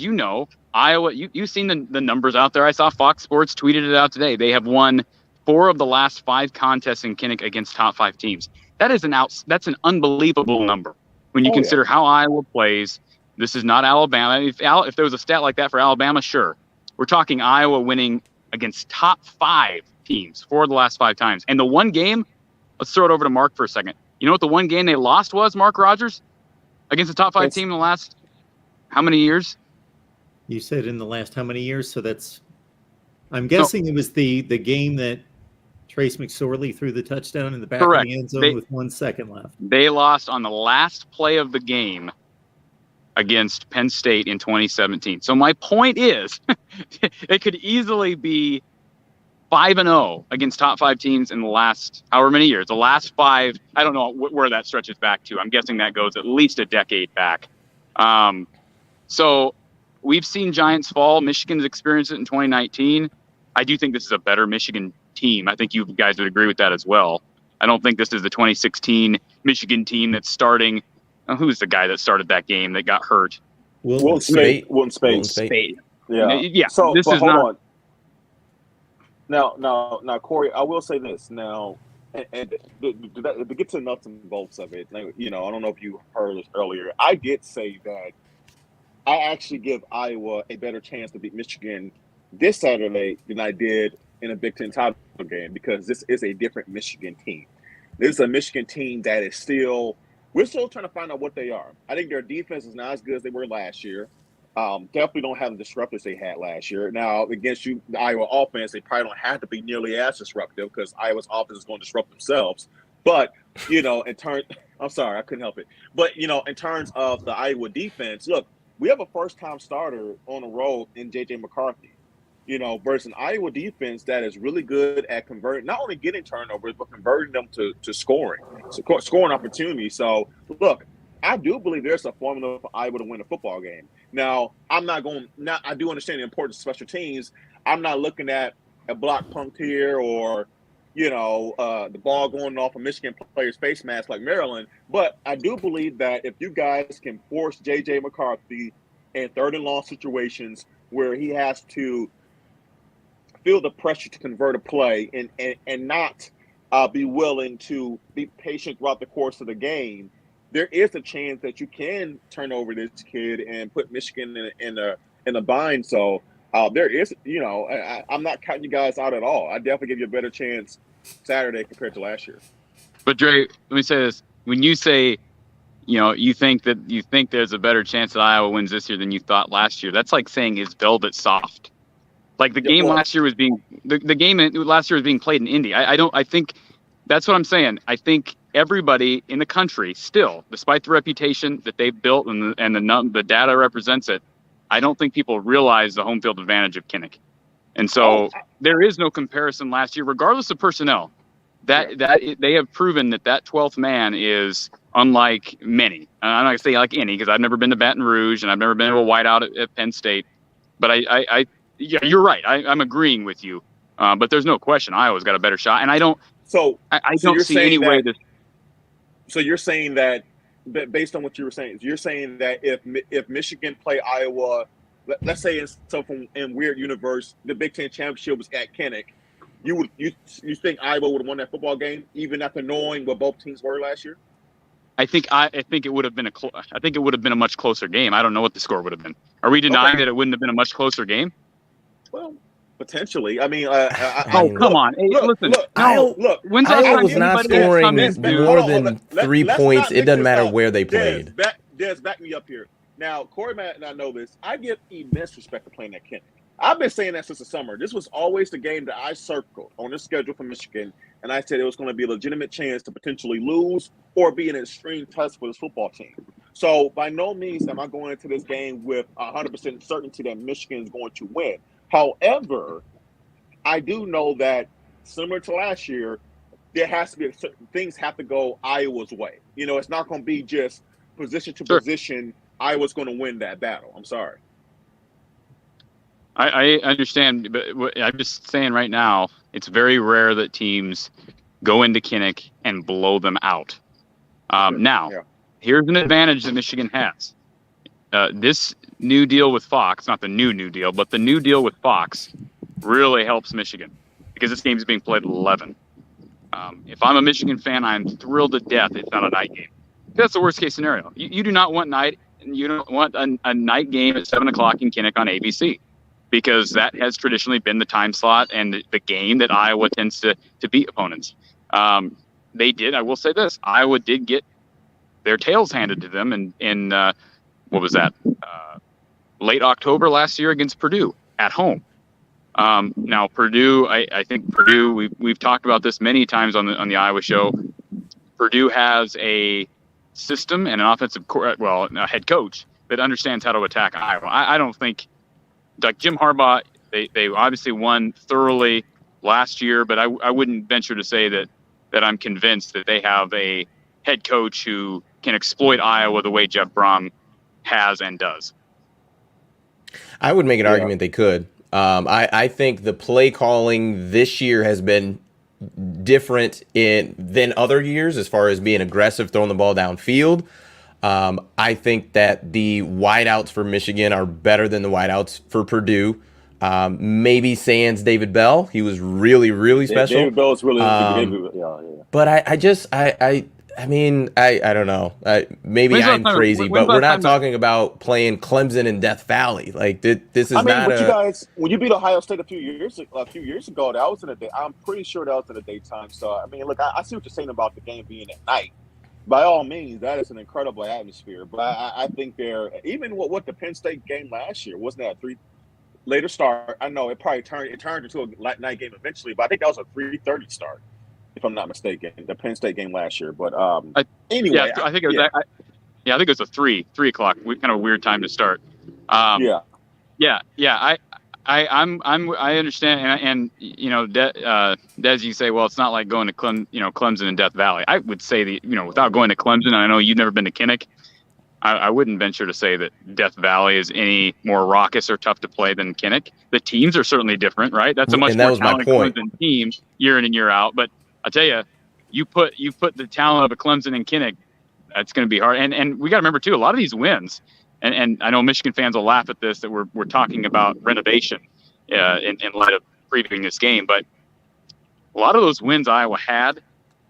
Iowa, you've seen the numbers out there. I saw Fox Sports tweeted it out today. They have won 4 of the last 5 contests in Kinnick against top 5 teams. That's an unbelievable number when you consider how Iowa plays. This is not Alabama. If there was a stat like that for Alabama, sure. We're talking Iowa winning against top 5 teams 4 of the last 5 times. And the one game, let's throw it over to Mark for a second. You know what the one game they lost was, Mark Rogers? Against a top 5 team in the last how many years? You said in the last how many years? So I'm guessing it was the game that Trace McSorley threw the touchdown in the back of the end zone with 1 second left. They lost on the last play of the game against Penn State in 2017. So my point is, it could easily be 5-0 against top 5 teams in the last however many years. The last 5, I don't know where that stretches back to. I'm guessing that goes at least a decade back. So we've seen Giants fall. Michigan's experienced it in 2019. I do think this is a better Michigan team. I think you guys would agree with that as well. I don't think this is the 2016 Michigan team that's starting. Who's the guy that started that game that got hurt? Wilton Spate. Yeah. So this is hold not. On. Now, Corey, I will say this now, and to get to the nuts and bolts of it. I don't know if you heard this earlier. I did say that I actually give Iowa a better chance to beat Michigan this Saturday than I did in a Big Ten title game because this is a different Michigan team. This is a Michigan team that is we're still trying to find out what they are. I think their defense is not as good as they were last year. Definitely don't have the disruptors they had last year. Now, against the Iowa offense, they probably don't have to be nearly as disruptive because Iowa's offense is going to disrupt themselves. But, I'm sorry, I couldn't help it. But, in terms of the Iowa defense, look, we have a first-time starter on the road in J.J. McCarthy, versus an Iowa defense that is really good at converting, not only getting turnovers, but converting them to scoring opportunities. So, look, I do believe there's a formula for Iowa to win a football game. Now, I do understand the importance of special teams. I'm not looking at a block punt here or, the ball going off a Michigan player's face mask like Maryland. But I do believe that if you guys can force J.J. McCarthy in third and long situations where he has to feel the pressure to convert a play and not be willing to be patient throughout the course of the game, there is a chance that you can turn over this kid and put Michigan in a bind. So there is, I'm not counting you guys out at all. I definitely give you a better chance Saturday compared to last year. But Dre, let me say this: when you say, you think there's a better chance that Iowa wins this year than you thought last year, that's like saying is velvet soft. Like the game last year was being last year was being played in Indy. I think that's what I'm saying. I think everybody in the country still, despite the reputation that they've built and the data represents it, I don't think people realize the home field advantage of Kinnick. And so there is no comparison last year, regardless of personnel. They have proven that 12th man is unlike many. I'm not going to say like any, because I've never been to Baton Rouge and I've never been to a whiteout at Penn State. But yeah, you're right. I'm agreeing with you. But there's no question Iowa's got a better shot. And I don't see any way that. So you're saying that based on what you were saying, you're saying that if Michigan play Iowa, let's say in weird universe, the Big Ten championship was at Kinnick, you think Iowa would have won that football game even after knowing what both teams were last year? I think it would have been a much closer game. I don't know what the score would have been. Are we denying that it wouldn't have been a much closer game? Well, potentially. I mean, come on. Hey, listen. Iowa was not scoring more than 3 points. It doesn't matter where they played. Des, back me up here. Now, Corey might not know this. I give immense respect to playing at Kinnick. I've been saying that since the summer. This was always the game that I circled on the schedule for Michigan, and I said it was going to be a legitimate chance to potentially lose or be an extreme test for this football team. So by no means am I going into this game with 100% certainty that Michigan is going to win. However, I do know that similar to last year, there has to be things have to go Iowa's way. It's not going to be just position to position. Iowa's going to win that battle. I'm sorry. I understand, but I'm just saying right now, it's very rare that teams go into Kinnick and blow them out. Here's an advantage that Michigan has. This new deal with Fox, not the new deal, but the new deal with Fox really helps Michigan because this game is being played at 11. If I'm a Michigan fan, I'm thrilled to death it's not a night game. That's the worst case scenario. You do not want a night game at 7 o'clock in Kinnick on ABC, because that has traditionally been the time slot and the game that Iowa tends to beat opponents. I will say this, Iowa did get their tails handed to them in what was that? Late October last year against Purdue at home. Now Purdue, I think Purdue, we've talked about this many times on the Iowa show. Purdue has a system and an a head coach that understands how to attack Iowa. I don't think, like Jim Harbaugh, they obviously won thoroughly last year, but I wouldn't venture to say that I'm convinced that they have a head coach who can exploit Iowa the way Jeff Brom has and does. I would make an argument they could. I think the play calling this year has been different than other years as far as being aggressive, throwing the ball downfield. I think that the wideouts for Michigan are better than the wideouts for Purdue. Maybe sans David Bell. He was really, really special. David Bell is really But I mean, I don't know. Maybe I'm crazy, but we're not talking about playing Clemson in Death Valley. Like this is not. You guys, when you beat Ohio State a few years ago, that was in the day. I'm pretty sure that was in the daytime. So I mean, look, I see what you're saying about the game being at night. By all means, that is an incredible atmosphere. But I think even what the Penn State game last year, wasn't that a 3 later start? I know it probably turned into a night game eventually, but I think that was a 3:30 start, if I'm not mistaken, the Penn State game last year. But anyway, I think it was. I think it was a 3 o'clock. Kind of a weird time to start. Yeah. I understand, and you know, Des, you say, well, it's not like going to Clemson and Death Valley. I would say without going to Clemson, I know you've never been to Kinnick. I wouldn't venture to say that Death Valley is any more raucous or tough to play than Kinnick. The teams are certainly different, right? That's a much more talented Clemson team year in and year out. But I tell you, you put the talent of a Clemson and Kinnick, that's going to be hard. And we got to remember too, a lot of these wins. And I know Michigan fans will laugh at this, that we're talking about renovation in light of previewing this game. But a lot of those wins Iowa had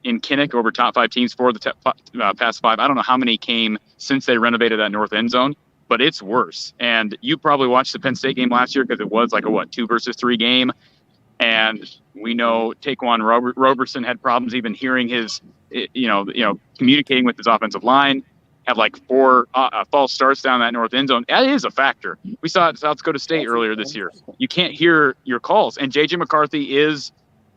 in Kinnick over top 5 teams for the past 5, I don't know how many came since they renovated that north end zone, but it's worse. And you probably watched the Penn State game last year because it was like a 2-3 game. And we know Taquan Roberson had problems even hearing his, communicating with his offensive line. Had like 4 false starts down that north end zone. That is a factor. We saw it at South Dakota State earlier this year. You can't hear your calls. And J.J. McCarthy is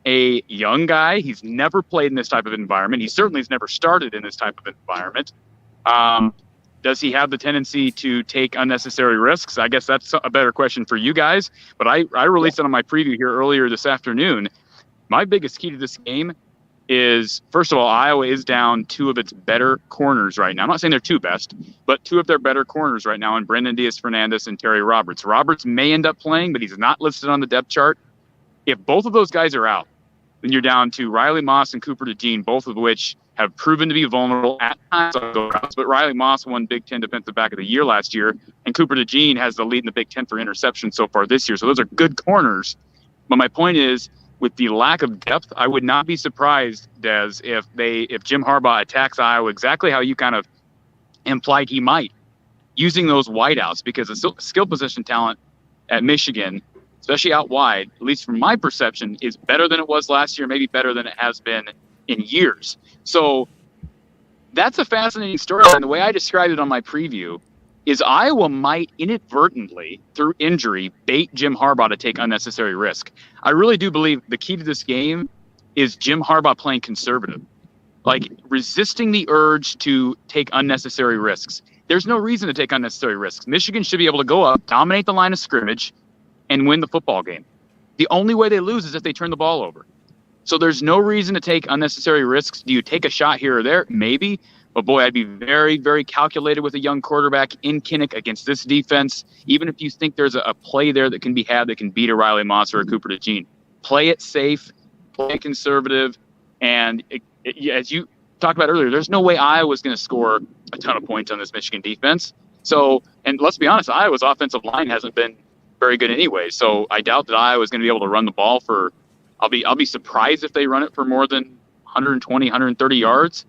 a young guy. He's never played in this type of environment. He certainly has never started in this type of environment. Does he have the tendency to take unnecessary risks? I guess that's a better question for you guys. But I released it on my preview here earlier this afternoon. My biggest key to this game is, first of all, Iowa is down 2 of its better corners right now. I'm not saying they're 2 best, but 2 of their better corners right now in Brendan Diaz-Fernandez and Terry Roberts. Roberts may end up playing, but he's not listed on the depth chart. If both of those guys are out, then you're down to Riley Moss and Cooper DeJean, both of which have proven to be vulnerable at times. But Riley Moss won Big Ten Defensive Back of the Year last year, and Cooper DeJean has the lead in the Big Ten for interceptions so far this year. So those are good corners. But my point is, with the lack of depth, I would not be surprised, Des, if Jim Harbaugh attacks Iowa exactly how you kind of implied he might, using those wideouts, because the skill position talent at Michigan, especially out wide, at least from my perception, is better than it was last year, maybe better than it has been in years. So that's a fascinating story. And the way I described it on my preview is Iowa might inadvertently, through injury, bait Jim Harbaugh to take unnecessary risk. I really do believe the key to this game is Jim Harbaugh playing conservative, like resisting the urge to take unnecessary risks. There's no reason to take unnecessary risks. Michigan should be able to go up, dominate the line of scrimmage, and win the football game. The only way they lose is if they turn the ball over. So there's no reason to take unnecessary risks. Do you take a shot here or there? Maybe. But boy, I'd be very, very calculated with a young quarterback in Kinnick against this defense. Even if you think there's a play there that can be had that can beat a Riley Moss or a Cooper DeJean. Play it safe, play it conservative. And as you talked about earlier, there's no way Iowa's going to score a ton of points on this Michigan defense. So, and let's be honest, Iowa's offensive line hasn't been very good anyway. So I doubt that Iowa's going to be able to run the ball for, I'll be surprised if they run it for more than 120, 130 yards.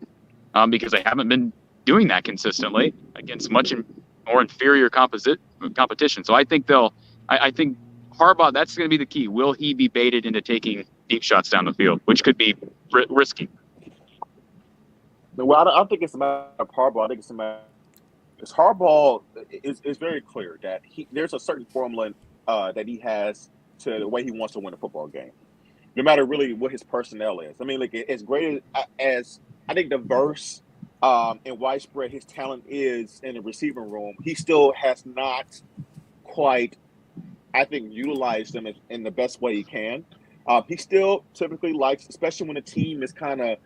Because they haven't been doing that consistently against much more inferior competition. So I think I think Harbaugh, that's going to be the key. Will he be baited into taking deep shots down the field, which could be risky? Well, I don't think it's a matter of Harbaugh. I think it's a matter because Harbaugh is very clear that there's a certain formula that he has to the way he wants to win a football game, no matter really what his personnel is. I mean, like as great as I think diverse and widespread his talent is in the receiving room, he still has not quite, I think, utilized them in the best way he can. He still typically likes, especially when the team is kind of,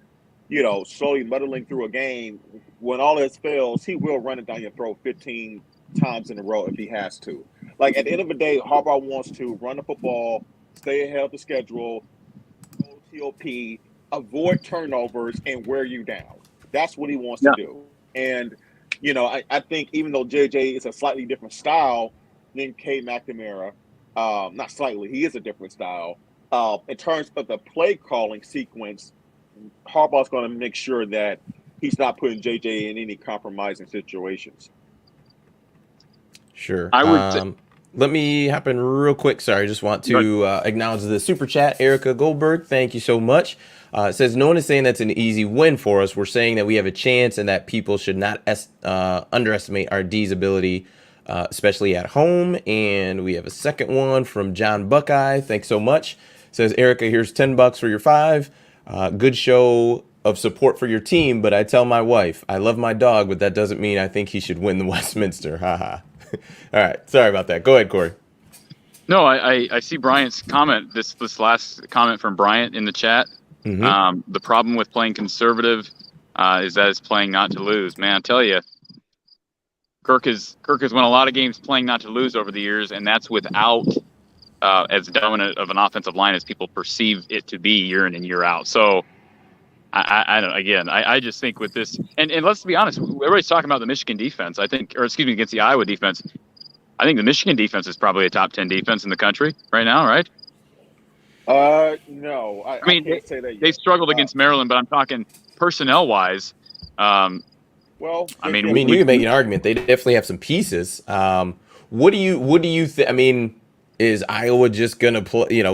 slowly muddling through a game, when all else fails, he will run it down your throat 15 times in a row if he has to. Like, at the end of the day, Harbaugh wants to run the football, stay ahead of the schedule, TOP, avoid turnovers, and wear you down. That's what he wants to do. And, I think even though JJ is a slightly different style than K. McNamara, not slightly, he is a different style. In terms of the play calling sequence, Harbaugh's going to make sure that he's not putting JJ in any compromising situations. Sure. I would let me hop in real quick. Sorry, I just want to acknowledge the super chat. Erica Goldberg, thank you so much. It says, no one is saying that's an easy win for us. We're saying that we have a chance and that people should not underestimate our D's ability, especially at home. And we have a second one from John Buckeye. Thanks so much. It says, Erica, here's $10 for your 5. Good show of support for your team, but I tell my wife, I love my dog, but that doesn't mean I think he should win the Westminster. Haha. All right. Sorry about that. Go ahead, Corey. No, I see Bryant's comment. This last comment from Bryant in the chat. The problem with playing conservative is that it's playing not to lose. Man, I tell you, Kirk has won a lot of games playing not to lose over the years, and that's without as dominant of an offensive line as people perceive it to be year in and year out. So I just think with this, and let's be honest, everybody's talking about the Michigan defense. Against the Iowa defense. I think the Michigan defense is probably a top 10 defense in the country right now, right? No. I mean, can't say that yet. They struggled against Maryland, but I'm talking personnel-wise. Well, I mean, you can make an argument. They definitely have some pieces. What do you think? I mean, is Iowa just gonna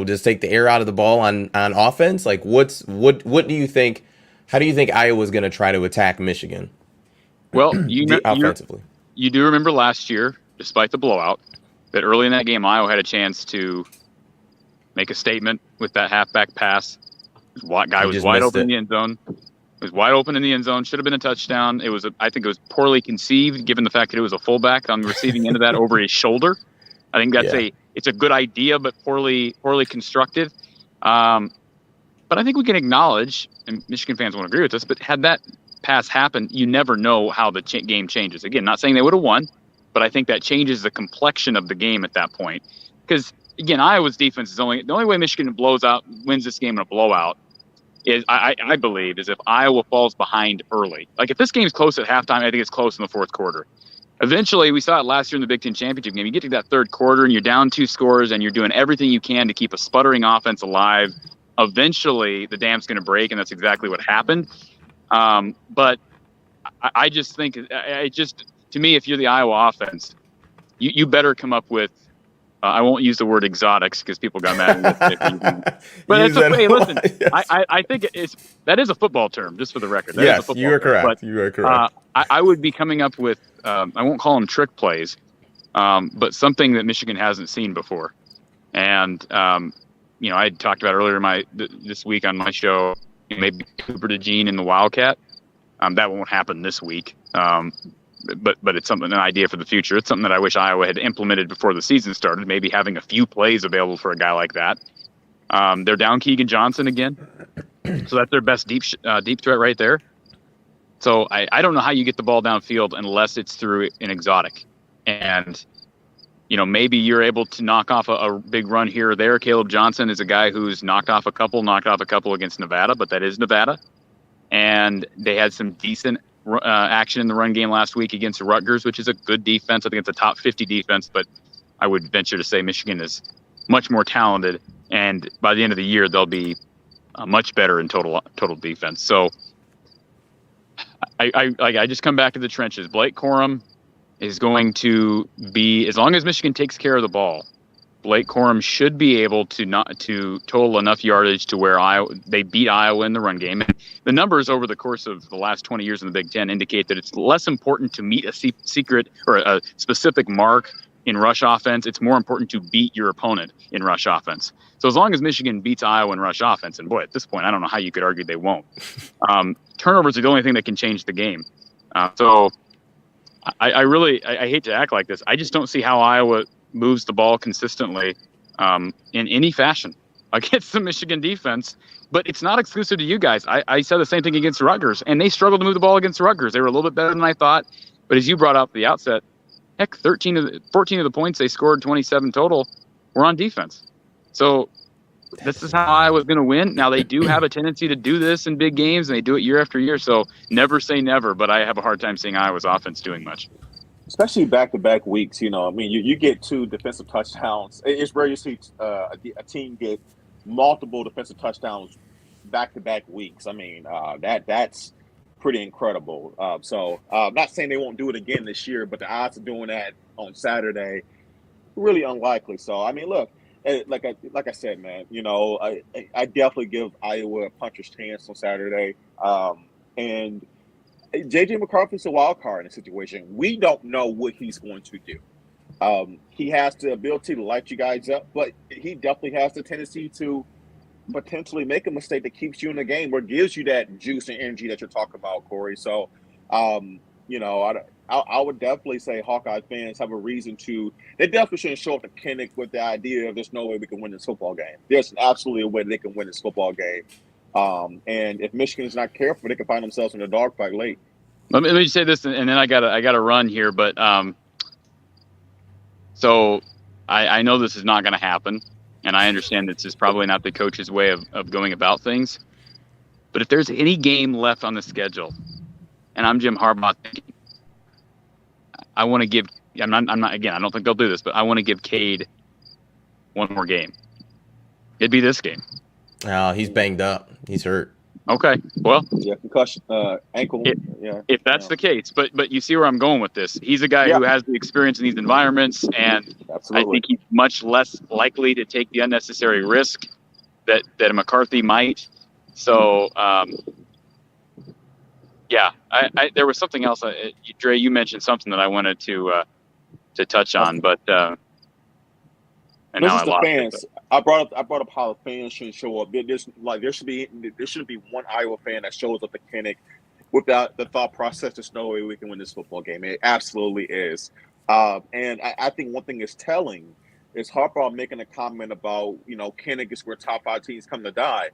just take the air out of the ball on offense? Like, what do you think? How do you think Iowa's gonna try to attack Michigan? Well, offensively, you do remember last year, despite the blowout, that early in that game, Iowa had a chance to make a statement with that halfback pass. Guy was wide open in the end zone. It was wide open in the end zone. Should have been a touchdown. I think it was poorly conceived, given the fact that it was a fullback on the receiving end of that over his shoulder. I think it's a good idea, but poorly constructed. But I think we can acknowledge, and Michigan fans won't agree with this, but had that pass happen, you never know how the game changes. Again, not saying they would have won, but I think that changes the complexion of the game at that point. Because, again, Iowa's defense is the only way Michigan wins this game in a blowout is, I believe, is if Iowa falls behind early. Like, if this game's close at halftime, I think it's close in the fourth quarter. Eventually, we saw it last year in the Big Ten championship game. You get to that third quarter and you're down 2 scores and you're doing everything you can to keep a sputtering offense alive. Eventually, the dam's going to break, and that's exactly what happened. But I just think, to me, if you're the Iowa offense, you better come up with, I won't use the word exotics because people got mad at me. But it's okay. Listen, yes. I think that is a football term, just for the record. Yes, you are correct. You are correct. I would be coming up with, I won't call them trick plays, but something that Michigan hasn't seen before. And, I talked about earlier this week on my show, maybe Cooper DeJean in the Wildcat. That won't happen this week. But it's an idea for the future. It's something that I wish Iowa had implemented before the season started, maybe having a few plays available for a guy like that. They're down Keegan Johnson again. So that's their best deep threat right there. So I don't know how you get the ball downfield unless it's through an exotic. And, maybe you're able to knock off a big run here or there. Caleb Johnson is a guy who's knocked off a couple against Nevada, but that is Nevada. And they had some decent action in the run game last week against Rutgers, which is a good defense. I think it's a top 50 defense, but I would venture to say Michigan is much more talented. And by the end of the year, they'll be much better in total defense. So I just come back to the trenches. Blake Corum is going to be, as long as Michigan takes care of the ball, Blake Corum should be able to total enough yardage to where they beat Iowa in the run game. And the numbers over the course of the last 20 years in the Big Ten indicate that it's less important to meet a secret or a specific mark in rush offense. It's more important to beat your opponent in rush offense. So as long as Michigan beats Iowa in rush offense, and boy, at this point, I don't know how you could argue they won't. Turnovers are the only thing that can change the game. So I hate to act like this. I just don't see how Iowa moves the ball consistently in any fashion against the Michigan defense. But it's not exclusive to you guys. I said the same thing against Rutgers, and they struggled to move the ball against Rutgers. They were a little bit better than I thought. But as you brought up at the outset, heck, 14 of the points they scored, 27 total, were on defense. So this is how Iowa's going to win. Now, they do have a tendency to do this in big games, and they do it year after year. So never say never, but I have a hard time seeing Iowa's offense doing much. Especially back-to-back weeks, you get 2 defensive touchdowns. It's rare you see a team get multiple defensive touchdowns back-to-back weeks. That's pretty incredible. So I'm not saying they won't do it again this year, but the odds of doing that on Saturday, really unlikely. So, look, like I said, man, I definitely give Iowa a puncher's chance on Saturday. And J.J. McCarthy's a wild card in a situation. We don't know what he's going to do. He has the ability to light you guys up, but he definitely has the tendency to potentially make a mistake that keeps you in the game or gives you that juice and energy that you're talking about, Corey. So, I would definitely say Hawkeye fans have a reason to. They definitely shouldn't show up to Kinnick with the idea of there's no way we can win this football game. There's absolutely a way they can win this football game. And if Michigan is not careful, they can find themselves in a dogfight late. Let me say this, and then I gotta run here. But so I know this is not going to happen, and I understand this is probably not the coach's way of going about things. But if there's any game left on the schedule, and I'm Jim Harbaugh thinking, I want to give. I'm not. Again, I don't think they'll do this, but I want to give Cade one more game. It'd be this game. Oh, he's banged up. He's hurt. Okay. Well, Yeah, concussion, ankle. If that's the case, but you see where I'm going with this. He's a guy who has the experience in these environments, and Absolutely. I think he's much less likely to take the unnecessary risk that a McCarthy might. So, yeah, there was something else. Dre, you mentioned something that I wanted to touch on, but and This now is I the lost fans. it. I brought up how the fans shouldn't show up. There shouldn't be one Iowa fan that shows up at Kinnick without the thought process. There's no way we can win this football game. It absolutely is. And I think one thing is telling is Harbaugh making a comment about, Kinnick is where top 5 teams come to die.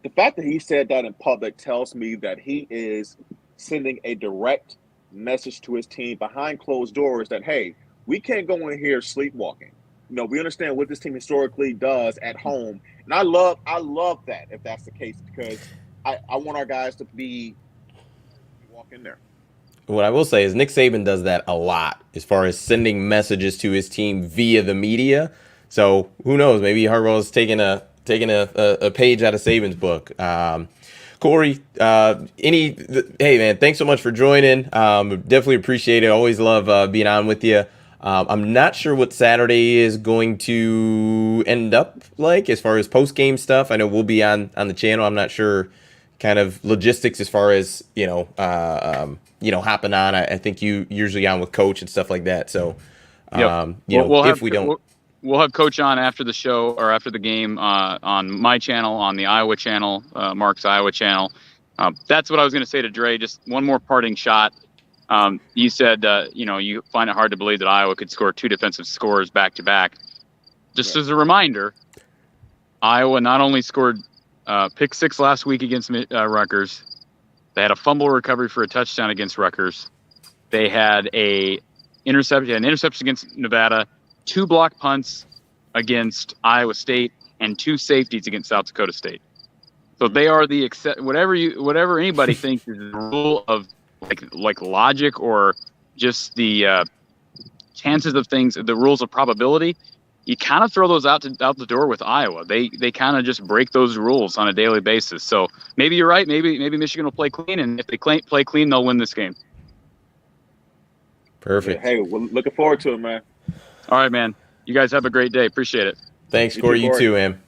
The fact that he said that in public tells me that he is sending a direct message to his team behind closed doors that, hey, we can't go in here sleepwalking. We understand what this team historically does at home. And I love that if that's the case, because I want our guys to walk in there. What I will say is Nick Saban does that a lot as far as sending messages to his team via the media. So who knows? Maybe Harbaugh's taking a page out of Saban's book. Corey, hey man, thanks so much for joining. Definitely appreciate it. Always love being on with you. I'm not sure what Saturday is going to end up like as far as post-game stuff. I know we'll be on the channel. I'm not sure kind of logistics as far as, hopping on. I think you usually on with Coach and stuff like that. So, we'll have Coach on after the show or after the game on my channel, on the Iowa channel, Mark's Iowa channel. That's what I was going to say to Dre. Just one more parting shot. You said, you find it hard to believe that Iowa could score 2 defensive scores back to back. Just as a reminder, Iowa not only scored pick 6 last week against Rutgers, they had a fumble recovery for a touchdown against Rutgers. They had an interception against Nevada, 2 block punts against Iowa State, and 2 safeties against South Dakota State. So they are the whatever anybody thinks is the rule of like logic or just the chances of things, the rules of probability. You kind of throw those out the door with Iowa. They kind of just break those rules on a daily basis. So maybe you're right. Maybe Michigan will play clean, and if they play clean, they'll win this game. Perfect. Hey, we're looking forward to it, man. All right, man. You guys have a great day. Appreciate it. Thanks, Corey. You too, man.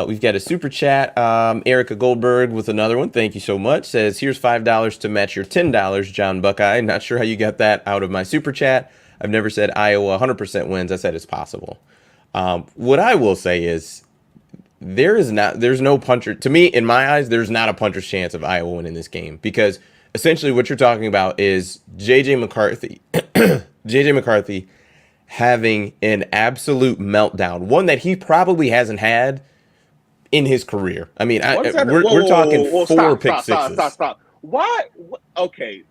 We've got a super chat. Erica Goldberg with another one. Thank you so much. Says, here's $5 to match your $10, John Buckeye. Not sure how you got that out of my super chat. I've never said Iowa 100% wins. I said it's possible. What I will say is there's no puncher. To me, in my eyes, there's not a puncher's chance of Iowa winning this game, because essentially what you're talking about is J.J. McCarthy having an absolute meltdown, one that he probably hasn't had in his career. I mean, we're talking 4 pick sixes. Stop. Why? Okay.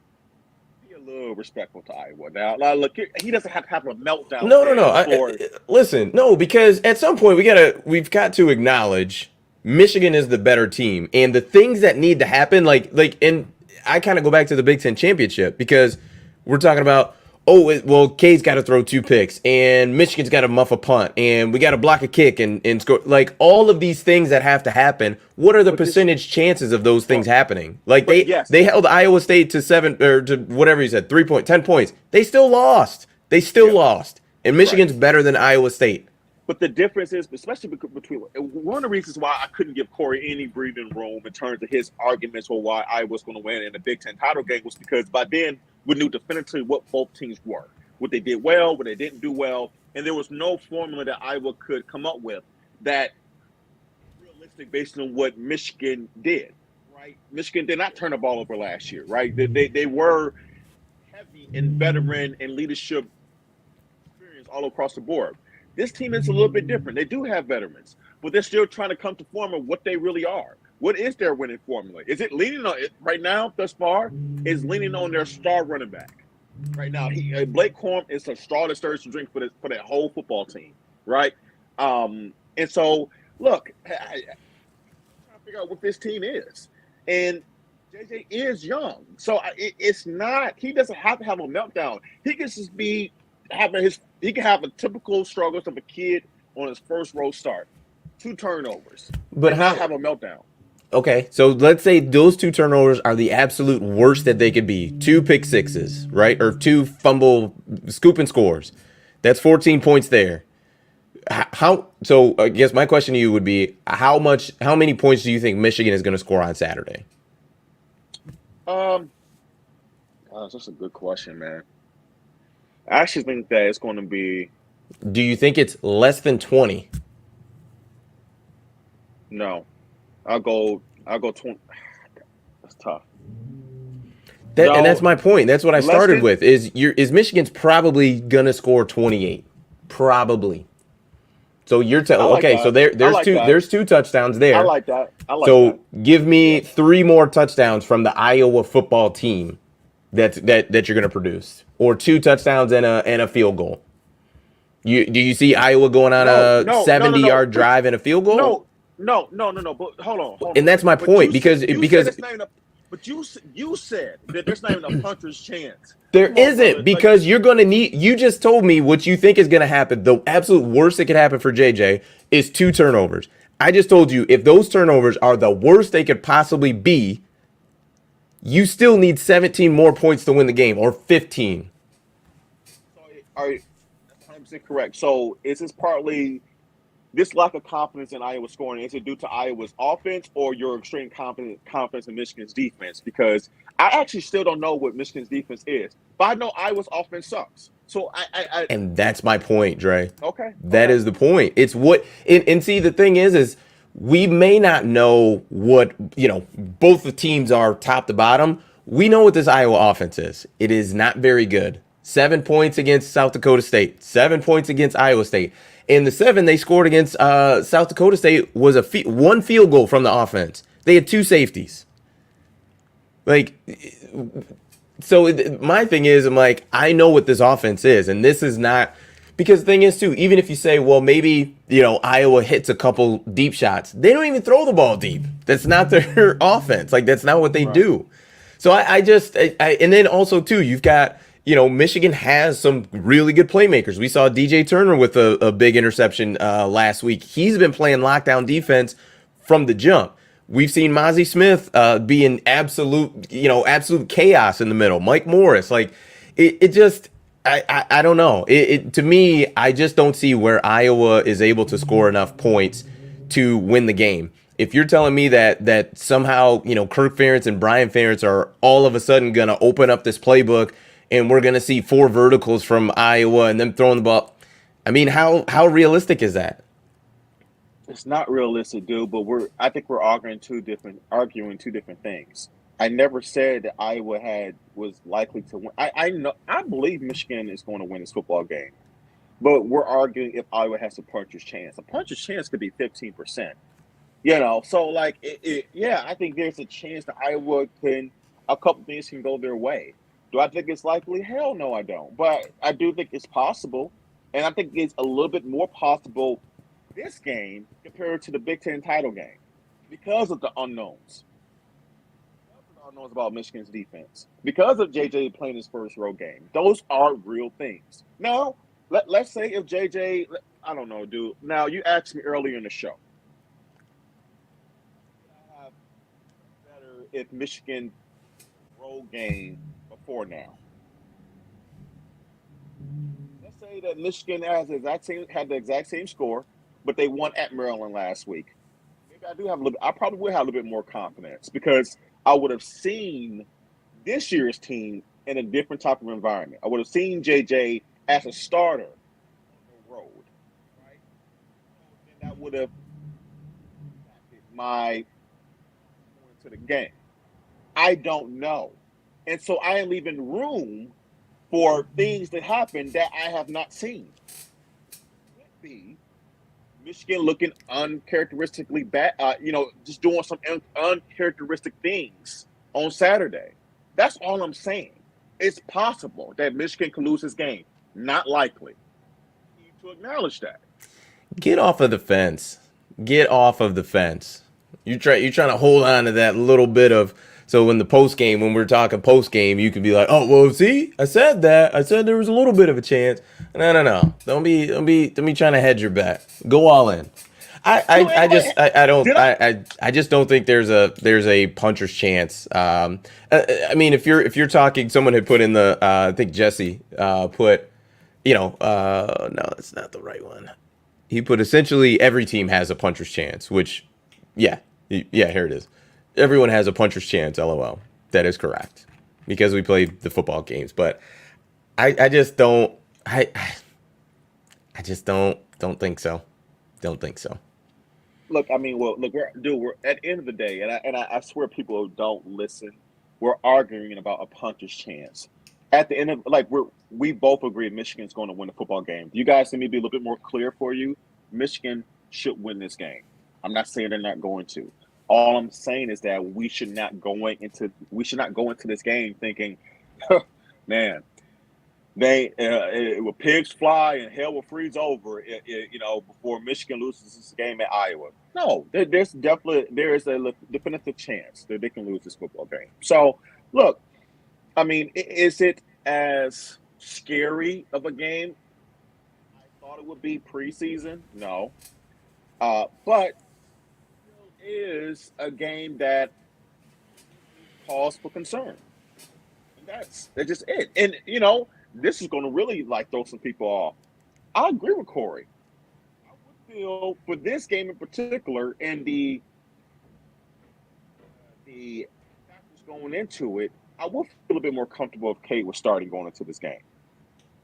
Be a little respectful to Iowa. Now, look, he doesn't have to have a meltdown. No. Listen, no, because at some point we've got to acknowledge Michigan is the better team, and the things that need to happen, and I kind of go back to the Big Ten championship, because we're talking about, Cade's got to throw 2 picks, and Michigan's got to muff a punt, and we got to block a kick and score. Like, all of these things that have to happen, what are the percentage chances of those things happening? Like, they held Iowa State to 7, or to whatever you said, 10 points. They still lost. And Michigan's better than Iowa State. But the difference is, especially between one of the reasons why I couldn't give Corey any breathing room in terms of his arguments for why Iowa's going to win in the Big Ten title game was because by then we knew definitively what both teams were, what they did well, what they didn't do well, and there was no formula that Iowa could come up with that realistic based on what Michigan did. Right? Michigan did not turn the ball over last year. Right? They were heavy in veteran and leadership experience all across the board. This team is a little bit different. They do have veterans, but they're still trying to come to form of what they really are. What is their winning formula? Is it leaning on it right now? Thus far, is leaning on their star running back. Right now, Blake Corum is a straw that stirs the drink for that whole football team, right? And so, look, I'm trying to figure out what this team is, and JJ is young, so it's not. He doesn't have to have a meltdown. He can just be having he can have a typical struggles of a kid on his first row start, 2 turnovers, But how have a meltdown. Okay, so let's say those 2 turnovers are the absolute worst that they could be. 2 pick sixes, right? Or 2 fumble scoop and scores. That's 14 points there. So I guess my question to you would be how many points do you think Michigan is going to score on Saturday? Gosh, that's a good question, man. I actually think that it's going to be. Do you think it's less than 20? No. I'll go 20. That's tough. And that's my point. That's what I started with. Is Michigan's probably gonna score 28? Probably. So you're telling okay. So there's 2 touchdowns there. I like that. So give me 3 more touchdowns from the Iowa football team that you're gonna produce, or 2 touchdowns and a field goal. Do you see Iowa going on a 70-yard drive and a field goal? No. But hold on. And that's my point because but you said that there's not even a puncher's chance. There isn't, because you're going to need. You just told me what you think is going to happen. The absolute worst that could happen for JJ is 2 turnovers. I just told you if those turnovers are the worst they could possibly be, you still need 17 more points to win the game, or 15. All right, that's 100% correct. So is this partly this lack of confidence in Iowa scoring? Is it due to Iowa's offense or your extreme confidence in Michigan's defense? Because I actually still don't know what Michigan's defense is, but I know Iowa's offense sucks. So and that's my point, Dre. Okay. That is the point. It's what and see, the thing is we may not know what, both the teams are top to bottom. We know what this Iowa offense is. It is not very good. 7 points against South Dakota State, 7 points against Iowa State. And the 7 they scored against South Dakota State was one field goal from the offense. They had 2 safeties. So my thing is, I'm like, I know what this offense is, and this is not, because the thing is too, even if you say, well, maybe, Iowa hits a couple deep shots, they don't even throw the ball deep. That's not their offense. That's not what they do. So I and then also too, you've got, Michigan has some really good playmakers. We saw DJ Turner with a big interception last week. He's been playing lockdown defense from the jump. We've seen Mozzie Smith be in absolute chaos in the middle. Mike Morris, I don't know. To me, I just don't see where Iowa is able to score enough points to win the game. If you're telling me that somehow, Kirk Ferentz and Brian Ferentz are all of a sudden going to open up this playbook and we're going to see 4 verticals from Iowa and them throwing the ball, I mean, how realistic is that? It's not realistic, dude. But I think we're arguing two different things. I never said that Iowa was likely to win. I believe Michigan is going to win this football game, but we're arguing if Iowa has a puncher's chance. A puncher's chance could be 15%. So I think there's a chance that Iowa a couple things can go their way. Do I think it's likely? Hell no, I don't. But I do think it's possible, and I think it's a little bit more possible this game compared to the Big Ten title game because of the unknowns. Unknowns about Michigan's defense. Because of JJ playing his first road game. Those are real things. Now, let's say if JJ, I don't know, dude. Now, you asked me earlier in the show. I have better if Michigan road game before now. Let's say that Michigan had the exact same score, but they won at Maryland last week. Maybe I probably would have a little bit more confidence because I would have seen this year's team in a different type of environment. I would have seen JJ as a starter on the road, right? And that would have impacted my going to the game. I don't know. And so I am leaving room for things that happen that I have not seen. Could be Michigan looking uncharacteristically bad, just doing some uncharacteristic things on Saturday. That's all I'm saying. It's possible that Michigan can lose this game. Not likely. You need to acknowledge that. Get off of the fence. Get off of the fence. You're trying to hold on to that little bit of, so in the post game, when we're talking post game, you could be like, oh well, see, I said that. I said there was a little bit of a chance. No. Don't be trying to hedge your bet. Go all in. I just don't think there's a puncher's chance. I mean, if you're talking, someone had put in the I think Jesse put, no, that's not the right one. He put essentially every team has a puncher's chance, which, yeah, here it is. Everyone has a puncher's chance, LOL. That is correct, because we played the football games. But I just don't don't think so. Don't think so. Look, I mean, we're at the end of the day, and I swear people don't listen. We're arguing about a puncher's chance. At the end of, we both agree Michigan's going to win the football game. You guys need me to be a little bit more clear for you. Michigan should win this game. I'm not saying they're not going to. All I'm saying is that we should not go into this game thinking, man, will pigs fly and hell will freeze over, before Michigan loses this game at Iowa. No, there is a definitive chance that they can lose this football game. So, look, I mean, is it as scary of a game I thought it would be preseason? No. But it is a game that calls for concern. And that's just it. And, this is going to really, throw some people off. I agree with Corey. I would feel, for this game in particular, and the factors going into it, I would feel a bit more comfortable if Cade was starting going into this game,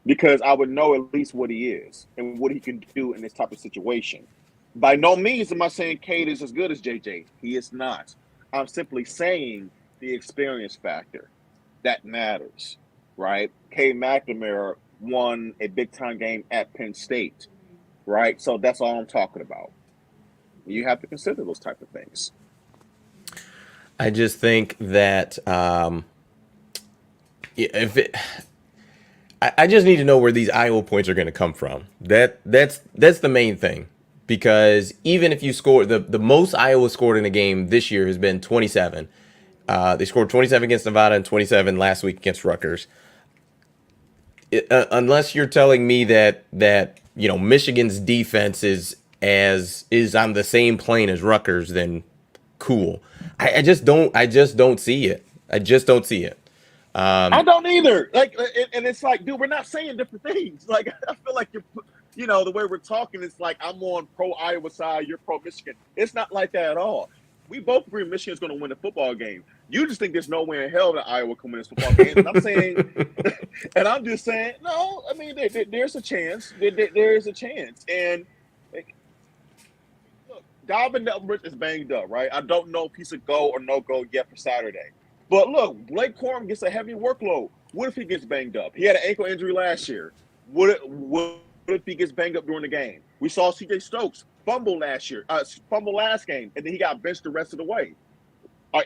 because I would know at least what he is and what he can do in this type of situation. By no means am I saying Cade is as good as JJ. He is not. I'm simply saying the experience factor. That matters, right? Cade McNamara won a big-time game at Penn State, right? So that's all I'm talking about. You have to consider those type of things. I just think that I just need to know where these Iowa points are going to come from. That's the main thing, because even if you score the most Iowa scored in a game this year has been 27. They scored 27 against Nevada and 27 last week against Rutgers. Unless you're telling me that Michigan's defense is on the same plane as Rutgers, then cool. I just don't see it. I just don't see it. I don't either. And it's like, dude, we're not saying different things. I feel like you're, the way we're talking, it's like I'm on pro Iowa side, you're pro Michigan. It's not like that at all. We both agree Michigan's going to win the football game. You just think there's no way in hell that Iowa can win this football game. And I'm saying, and I'm just saying, no. I mean, there's a chance. There is a chance. And look, Dalvin Elbridge is banged up, right? I don't know if he's a go or no go yet for Saturday. But look, Blake Corum gets a heavy workload. What if he gets banged up? He had an ankle injury last year. What if he gets banged up during the game? We saw C.J. Stokes fumble last game, and then he got benched the rest of the way.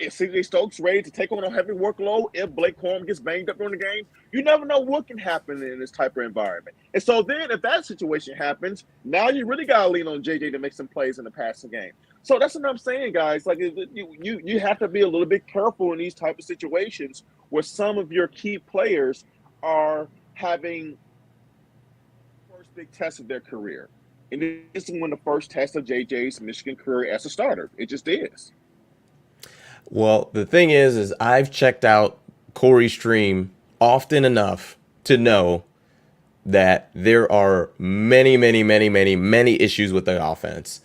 Is C.J. Stokes ready to take on a heavy workload if Blake Corum gets banged up during the game? You never know what can happen in this type of environment. And so then if that situation happens, now you really got to lean on J.J. to make some plays in the passing game. So that's what I'm saying, guys. You have to be a little bit careful in these type of situations where some of your key players are having first big test of their career. And this is one of the first tests of JJ's Michigan career as a starter. It just is. Well, the thing is I've checked out Corey's stream often enough to know that there are many, many, many, many, many issues with the offense.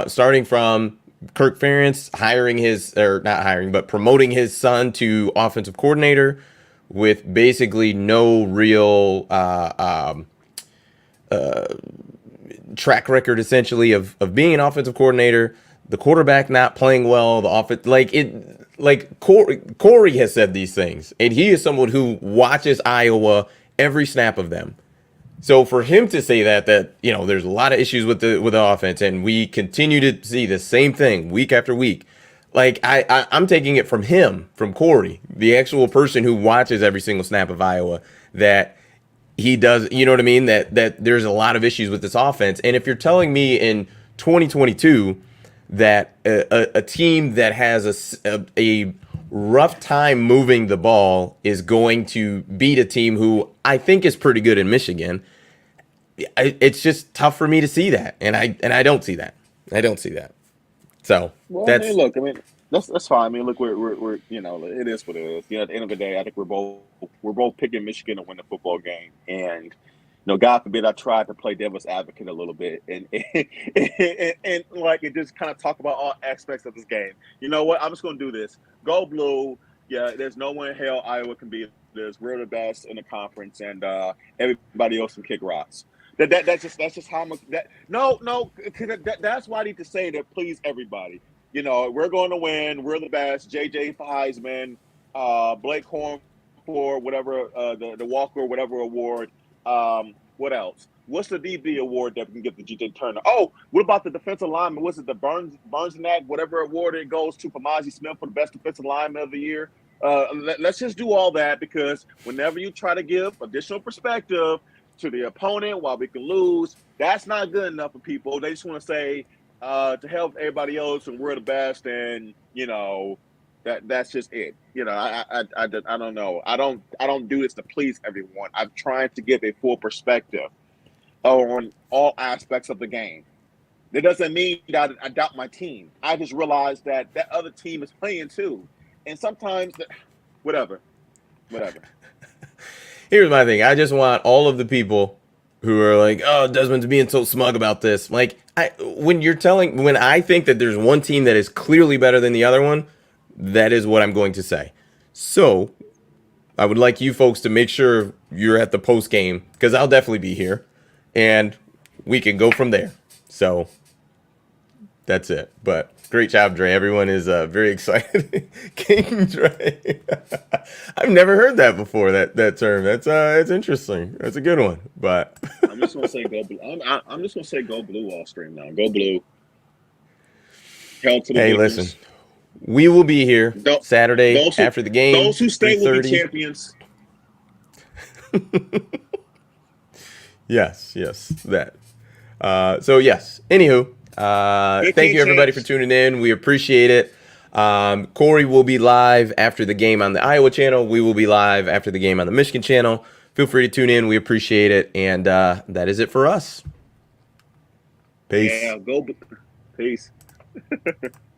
Starting from Kirk Ferentz promoting his son to offensive coordinator with basically no real track record, essentially, of being an offensive coordinator. the quarterback not playing well, the offense, Corey has said these things, and he is someone who watches Iowa every snap of them. So for him to say that there's a lot of issues with the offense, and we continue to see the same thing week after week, like I'm taking it from him, from Corey, the actual person who watches every single snap of Iowa, that he does, you know what I mean? That there's a lot of issues with this offense. And if you're telling me in 2022 that a team that has a rough time moving the ball is going to beat a team who I think is pretty good in Michigan, it's just tough for me to see that. And I don't see that. I don't see that. So Well, look, that's fine. I mean, look, we're it is what it is. At the end of the day, I think we're both picking Michigan to win the football game, and God forbid I tried to play devil's advocate a little bit and just kind of talk about all aspects of this game. You know what? I'm just going to do this. Go blue. Yeah, there's no one in hell Iowa can beat this. We're the best in the conference, and everybody else can kick rocks. That's just how much that. No, that's why I need to say that. Please, everybody. We're going to win. We're the best. JJ for Heisman, Blake Horn for whatever the Walker whatever award. What else? What's the DB award that we can get the GJ Turner? Oh, what about the defensive lineman? What's it, the Burns-Nack, whatever award it goes to for Mozzie Smith for the best defensive lineman of the year? Let's just do all that, because whenever you try to give additional perspective to the opponent while we can lose, that's not good enough for people. They just want to say to help everybody else and we're the best, and that's just it. I don't know. I don't do this to please everyone. I'm trying to give a full perspective on all aspects of the game. That doesn't mean that I doubt my team. I just realized that other team is playing too, and sometimes whatever. Here's my thing. I just want all of the people who are like, oh, Desmond's being so smug about this. Like, when I think that there's one team that is clearly better than the other one, that is what I'm going to say. So I would like you folks to make sure you're at the post game, because I'll definitely be here, and we can go from there. So that's it. But great job, Dre. Everyone is very excited. King Dre. I've never heard that before, that term. It's interesting. That's a good one. But I'm just gonna say go blue. I'm just gonna say go blue all stream now. Go blue. Hell to the hey, Lakers. listen. We will be here Saturday after the game. Those who stay will be champions. Yes, that. So yes. Anywho, thank you everybody for tuning in. We appreciate it. Corey will be live after the game on the Iowa channel. We will be live after the game on the Michigan channel. Feel free to tune in. We appreciate it. And that is it for us. Peace. Yeah, go. Peace.